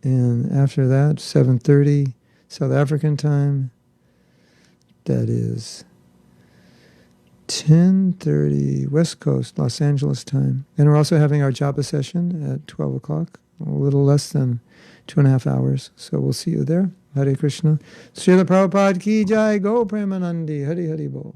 And after that, 7:30 South African time. That is 10:30 West Coast, Los Angeles time. And we're also having our japa session at 12 o'clock, a little less than 2.5 hours. So we'll see you there. Hare Krishna. Srila Prabhupada ki jai, go Premanandi. Hari Hari Bol.